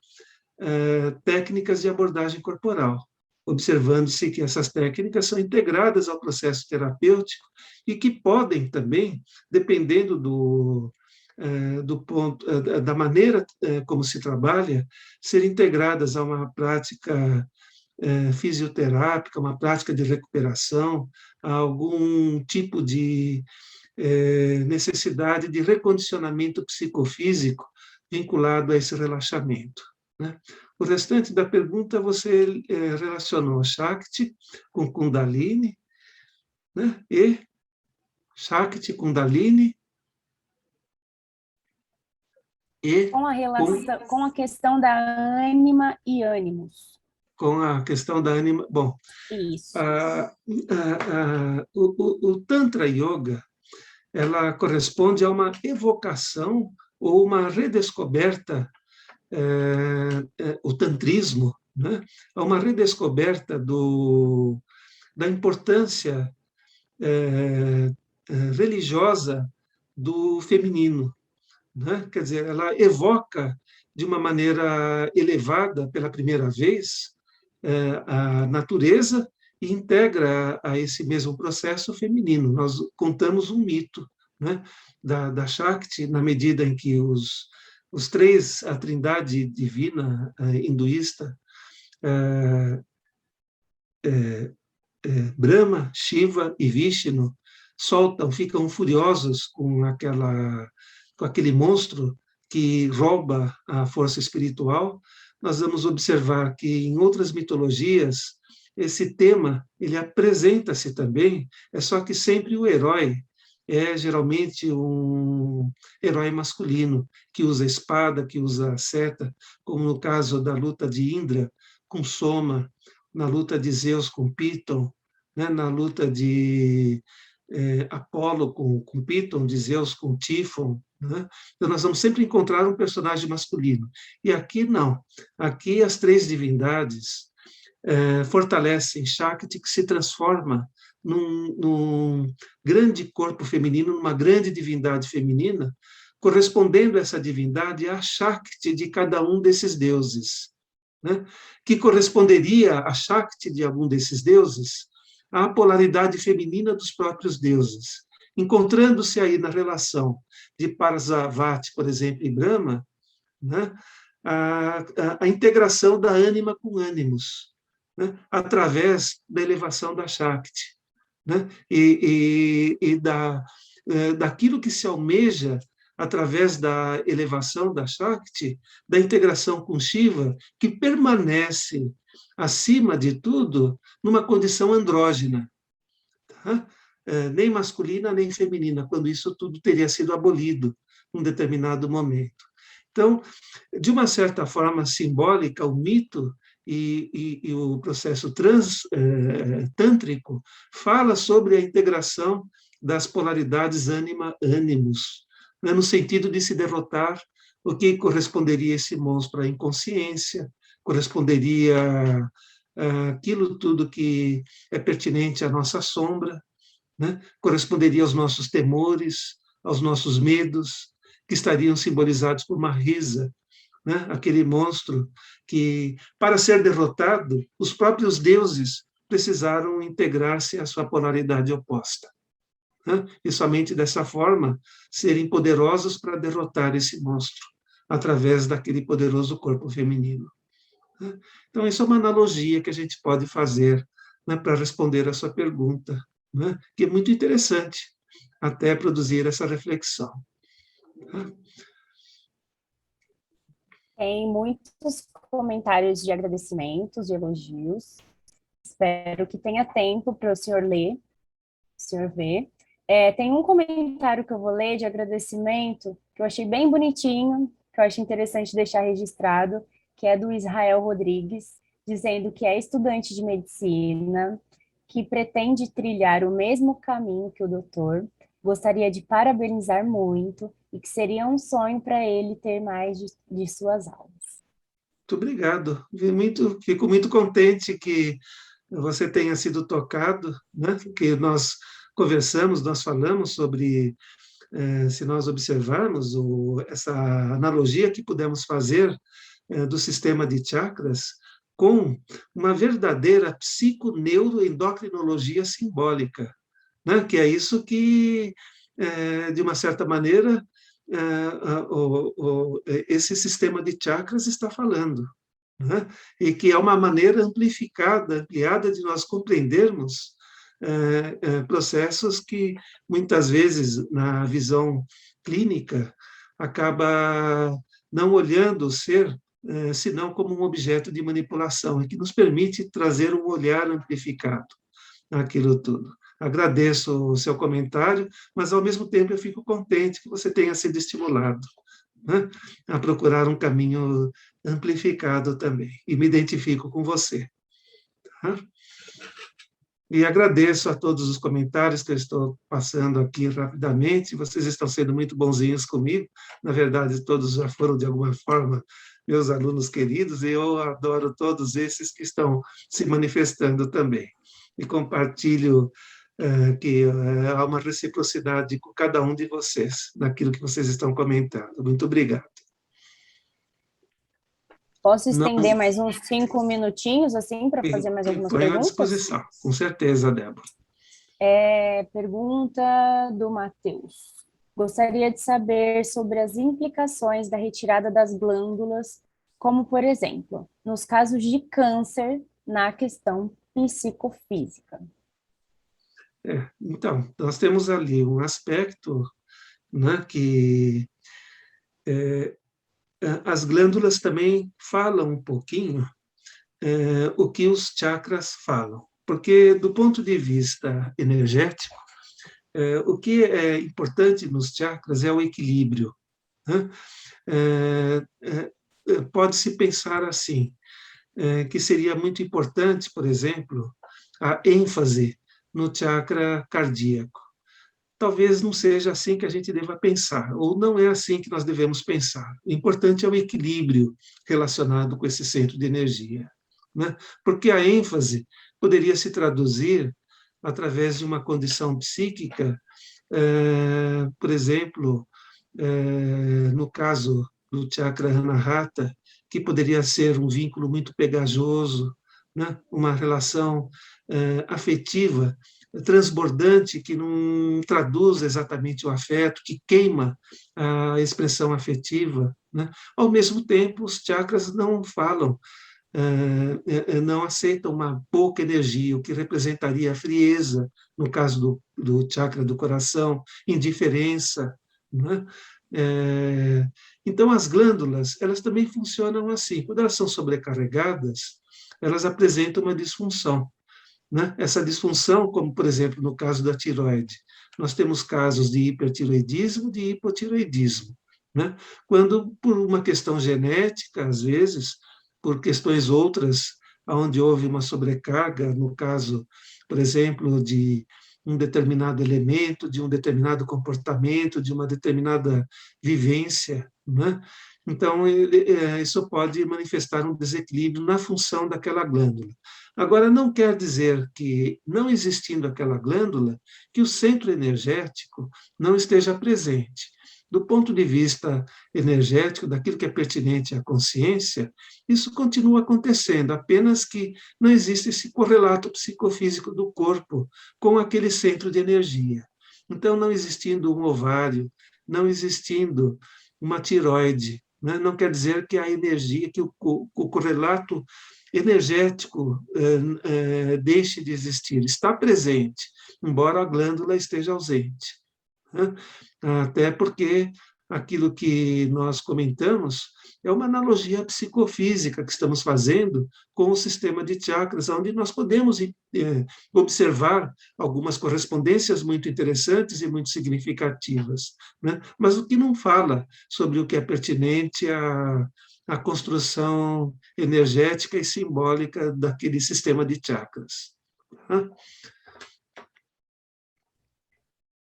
técnicas de abordagem corporal, observando-se que essas técnicas são integradas ao processo terapêutico e que podem também, dependendo do ponto, da maneira como se trabalha, ser integradas a uma prática fisioterápica, uma prática de recuperação, a algum tipo de necessidade de recondicionamento psicofísico vinculado a esse relaxamento, né? O restante da pergunta você relacionou Shakti com Kundalini, né? E Shakti, Kundalini e com a questão da ânima e ânimos. Com a questão da ânima. Bom, isso. O Tantra Yoga, ela corresponde a uma evocação ou uma redescoberta, o tantrismo, né? A uma redescoberta da importância religiosa do feminino, né? Quer dizer, ela evoca de uma maneira elevada, pela primeira vez, a natureza e integra a esse mesmo processo feminino. Nós contamos um mito, né, da Shakti, na medida em que os três, a trindade divina hinduísta, Brahma, Shiva e Vishnu, ficam furiosos com aquele monstro que rouba a força espiritual. Nós vamos observar que em outras mitologias esse tema ele apresenta-se também, é só que sempre o herói é geralmente um herói masculino, que usa espada, que usa seta, como no caso da luta de Indra com Soma, na luta de Zeus com Piton, né, na luta de Apolo com Piton, de Zeus com Tífon, né? Então, nós vamos sempre encontrar um personagem masculino. E aqui não. Aqui as três divindades fortalecem Shakti, que se transforma num grande corpo feminino, numa grande divindade feminina, correspondendo essa divindade à Shakti de cada um desses deuses, né? Que corresponderia à Shakti de algum desses deuses à polaridade feminina dos próprios deuses, encontrando-se aí na relação de Parasavati, por exemplo, e Brahma, né, a integração da ânima com ânimos, né, através da elevação da Shakti, né, e daquilo que se almeja através da elevação da Shakti, da integração com Shiva, que permanece, acima de tudo, numa condição andrógina, tá? Nem masculina, nem feminina, quando isso tudo teria sido abolido em um determinado momento. Então, de uma certa forma simbólica, o mito e o processo tântrico fala sobre a integração das polaridades ânima-ânimos, né, no sentido de se derrotar o que corresponderia a esse monstro, a inconsciência, corresponderia aquilo tudo que é pertinente à nossa sombra, né? Corresponderia aos nossos temores, aos nossos medos, que estariam simbolizados por uma risa, né? Aquele monstro que, para ser derrotado, os próprios deuses precisaram integrar-se à sua polaridade oposta, né? E somente dessa forma serem poderosos para derrotar esse monstro, através daquele poderoso corpo feminino. Então, isso é uma analogia que a gente pode fazer, né, para responder a sua pergunta, né, que é muito interessante até produzir essa reflexão. Tem muitos comentários de agradecimentos, de elogios. Espero que tenha tempo para o senhor ler, o senhor ver. Tem um comentário que eu vou ler de agradecimento, que eu achei bem bonitinho, que eu acho interessante deixar registrado, que é do Israel Rodrigues, dizendo que é estudante de medicina, que pretende trilhar o mesmo caminho que o doutor, gostaria de parabenizar muito e que seria um sonho para ele ter mais de suas aulas. Muito obrigado. Fico muito contente que você tenha sido tocado, né? Que nós conversamos, nós falamos sobre, se nós observarmos essa analogia que pudemos fazer do sistema de chakras com uma verdadeira psiconeuroendocrinologia simbólica, né? Que é isso que, de uma certa maneira, esse sistema de chakras está falando, né? E que é uma maneira ampliada de nós compreendermos processos que, muitas vezes, na visão clínica, acaba não olhando o ser senão como um objeto de manipulação, e que nos permite trazer um olhar amplificado àquilo tudo. Agradeço o seu comentário, mas, ao mesmo tempo, eu fico contente que você tenha sido estimulado, né, a procurar um caminho amplificado também, e me identifico com você. Tá? E agradeço a todos os comentários que eu estou passando aqui rapidamente, vocês estão sendo muito bonzinhos comigo, na verdade, todos já foram, de alguma forma, meus alunos queridos, e eu adoro todos esses que estão se manifestando também. E compartilho que há uma reciprocidade com cada um de vocês, naquilo que vocês estão comentando. Muito obrigado. Posso estender mais uns 5 minutinhos, assim, para fazer mais algumas perguntas? Põe à disposição, com certeza, Débora. Pergunta do Matheus. Gostaria de saber sobre as implicações da retirada das glândulas, como, por exemplo, nos casos de câncer, na questão psicofísica. Então, nós temos ali um aspecto, né, que as glândulas também falam um pouquinho o que os chakras falam, porque, do ponto de vista energético, o que é importante nos chakras é o equilíbrio, né? Pode-se pensar assim, que seria muito importante, por exemplo, a ênfase no chakra cardíaco. Talvez não seja assim que a gente deva pensar, ou não é assim que nós devemos pensar. O importante é o equilíbrio relacionado com esse centro de energia, né? Porque a ênfase poderia se traduzir através de uma condição psíquica, por exemplo, no caso do chakra Anahata, que poderia ser um vínculo muito pegajoso, né? Uma relação afetiva, transbordante, que não traduz exatamente o afeto, que queima a expressão afetiva, né? Ao mesmo tempo, os chakras não falam, não aceitam uma pouca energia, o que representaria a frieza, no caso do chakra do coração, indiferença, né? Então, as glândulas, elas também funcionam assim. Quando elas são sobrecarregadas, elas apresentam uma disfunção, né? Essa disfunção, como, por exemplo, no caso da tiroide, nós temos casos de hipertiroidismo, de hipotiroidismo, né? Quando, por uma questão genética, às vezes, por questões outras, onde houve uma sobrecarga, no caso, por exemplo, de um determinado elemento, de um determinado comportamento, de uma determinada vivência, né? Então, isso pode manifestar um desequilíbrio na função daquela glândula. Agora, não quer dizer que, não existindo aquela glândula, que o centro energético não esteja presente. Do ponto de vista energético, daquilo que é pertinente à consciência, isso continua acontecendo, apenas que não existe esse correlato psicofísico do corpo com aquele centro de energia. Então, não existindo um ovário, não existindo uma tiroide, né? Não quer dizer que a energia, que o correlato energético deixe de existir, está presente, embora a glândula esteja ausente, né? Até porque aquilo que nós comentamos é uma analogia psicofísica que estamos fazendo com o sistema de chakras, onde nós podemos observar algumas correspondências muito interessantes e muito significativas, né? Mas o que não fala sobre o que é pertinente à construção energética e simbólica daquele sistema de chakras. Tá?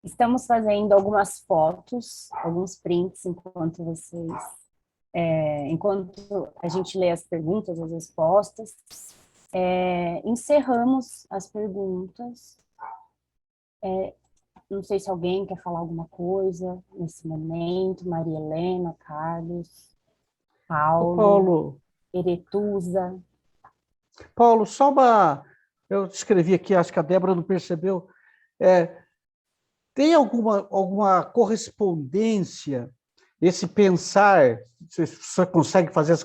Estamos fazendo algumas fotos, alguns prints enquanto a gente lê as perguntas, as respostas. Encerramos as perguntas. Não sei se alguém quer falar alguma coisa nesse momento. Maria Helena, Carlos, Ô, Paulo, Paulo, Eretusa. Paulo, só uma... Eu escrevi aqui, acho que a Débora não percebeu. Tem alguma correspondência, esse pensar, você consegue fazer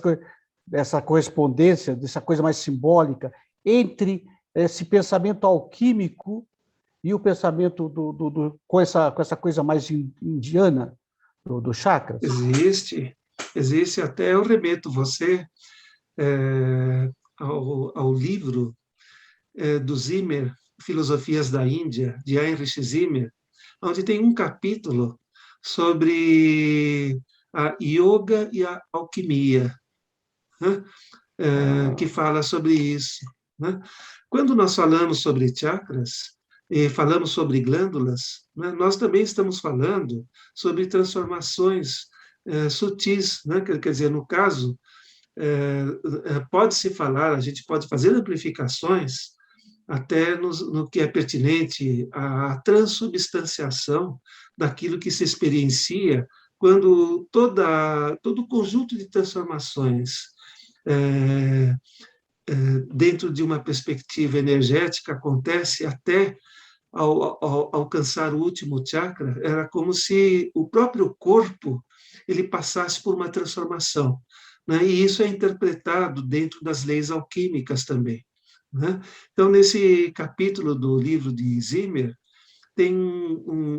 essa correspondência, dessa coisa mais simbólica, entre esse pensamento alquímico e o pensamento com essa coisa mais indiana, do chakras? Existe, até eu remeto você ao livro do Zimmer, Filosofias da Índia, de Heinrich Zimmer, onde tem um capítulo sobre a yoga e a alquimia, né? Que fala sobre isso, né? Quando nós falamos sobre chakras, e falamos sobre glândulas, né, nós também estamos falando sobre transformações sutis, né? Quer dizer, no caso, pode-se falar, a gente pode fazer amplificações até no que é pertinente à transubstanciação daquilo que se experiencia quando todo o conjunto de transformações é, dentro de uma perspectiva energética acontece até ao alcançar o último chakra, era como se o próprio corpo ele passasse por uma transformação, né? E isso é interpretado dentro das leis alquímicas também, né? Então, nesse capítulo do livro de Zimmer, tem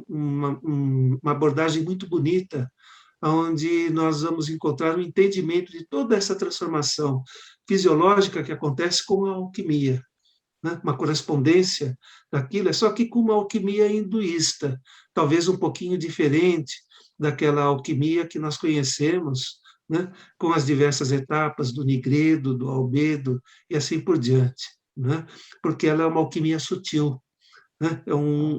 uma abordagem muito bonita, onde nós vamos encontrar um entendimento de toda essa transformação fisiológica que acontece com a alquimia, né? Uma correspondência daquilo, só que com uma alquimia hinduísta, talvez um pouquinho diferente daquela alquimia que nós conhecemos, né? Com as diversas etapas do nigredo, do albedo e assim por diante, né? Porque ela é uma alquimia sutil, né?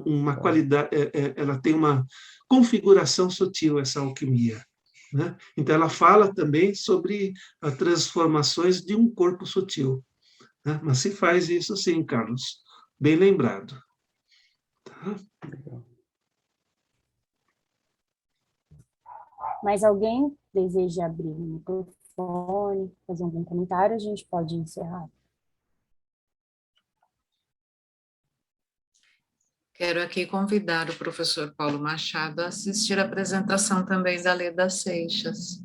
Uma qualidade, ela tem uma configuração sutil, essa alquimia, né? Então, ela fala também sobre as transformações de um corpo sutil, né? Mas se faz isso sim, Carlos, bem lembrado. Tá? Mais alguém deseja abrir o microfone, fazer algum comentário? A gente pode encerrar. Quero aqui convidar o professor Paulo Machado a assistir a apresentação também da Leda Seixas.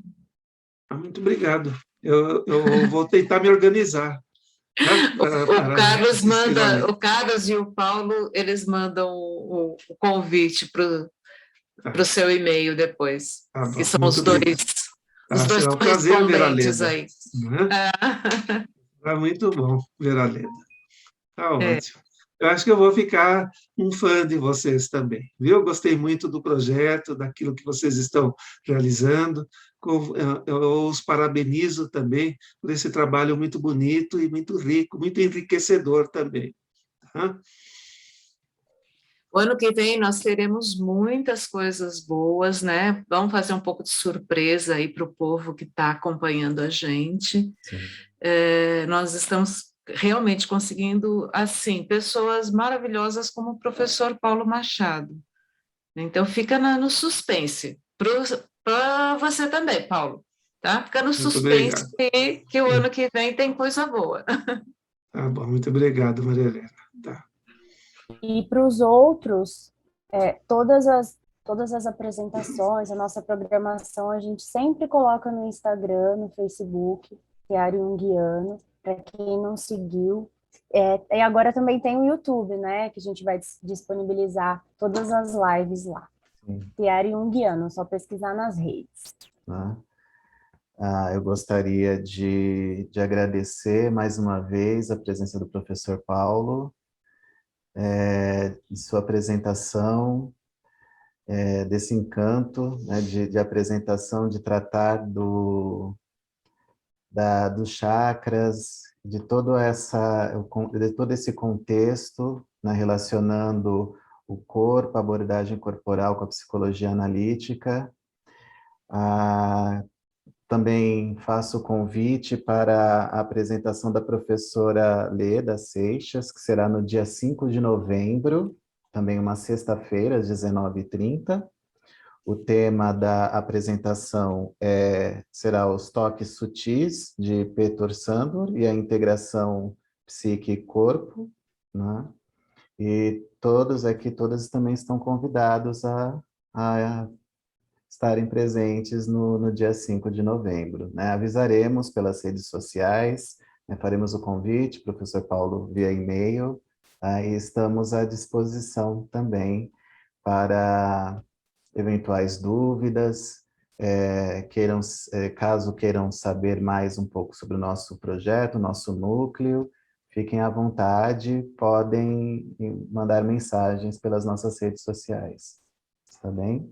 Muito obrigado. Eu vou tentar me organizar. Tá? O Carlos assistir a Leda. o Carlos e o Paulo, eles mandam o convite para o seu e-mail depois, Tá que bom, são muito obrigado. os dois Será um prazer ver a correspondentes Leda, aí. né? Será muito bom ver a Leda. Tá É. ótimo. Eu acho que eu vou ficar um fã de vocês também, viu? Gostei muito do projeto, daquilo que vocês estão realizando. Eu os parabenizo também por esse trabalho muito bonito e muito rico, muito enriquecedor também. Tá? O ano que vem nós teremos muitas coisas boas, né? Vamos fazer um pouco de surpresa aí para o povo que está acompanhando a gente. Nós estamos realmente conseguindo, assim, pessoas maravilhosas como o professor Paulo Machado. Então, fica no suspense. Para você também, Paulo, tá? Fica no Muito suspense obrigado. que o ano que vem tem coisa boa. Tá bom, muito obrigado, Maria Helena. Tá. E para os outros, todas as apresentações, a nossa programação, a gente sempre coloca no Instagram, no Facebook, Diário Junguiano, para quem não seguiu. E agora também tem o YouTube, né, que a gente vai disponibilizar todas as lives lá. Diário Junguiano, só pesquisar nas redes. Eu gostaria de agradecer mais uma vez a presença do professor Paulo, de sua apresentação, desse encanto, né, de apresentação, de tratar dos chakras de todo esse contexto, né, relacionando o corpo, a abordagem corporal com a psicologia analítica. Também faço o convite para a apresentação da professora Leda Seixas, que será no dia 5 de novembro, também uma sexta-feira, às 19h30. O tema da apresentação será os toques sutis de Peter Sandor e a integração psique e corpo, né? E todas também estão convidados a estarem presentes no dia 5 de novembro, né? Avisaremos pelas redes sociais, né? Faremos o convite, professor Paulo, via e-mail, e estamos à disposição também para eventuais dúvidas, caso queiram saber mais um pouco sobre o nosso projeto, nosso núcleo, fiquem à vontade, podem mandar mensagens pelas nossas redes sociais. Está bem?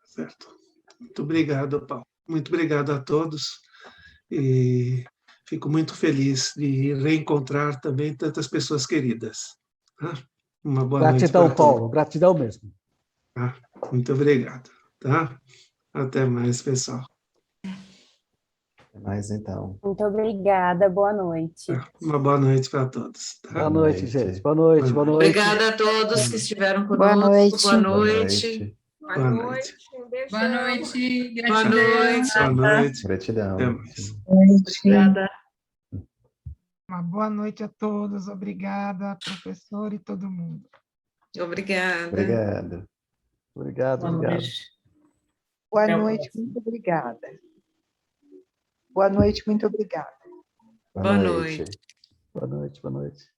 Certo. Muito obrigado, Paulo. Muito obrigado a todos. E fico muito feliz de reencontrar também tantas pessoas queridas. Tá? Uma boa noite para Gratidão, todos. Paulo, gratidão mesmo. Tá? Muito obrigado. Tá? Até mais, pessoal. Até mais, então. Muito obrigada, boa noite. Tá? Uma boa noite para todos. Tá? Boa noite, gente. Boa noite, boa noite. Obrigada a todos que estiveram conosco. Boa noite. Boa noite. Boa noite. Um beijão. Boa noite, Boa gratidão. noite. Boa noite. Gratidão. Até mais. Obrigada. Uma boa noite a todos. Obrigada, professor e todo mundo. Obrigada. Obrigado. Obrigado, obrigado. Boa noite, muito obrigada. Boa noite, muito obrigada. Boa noite. Boa noite, boa noite.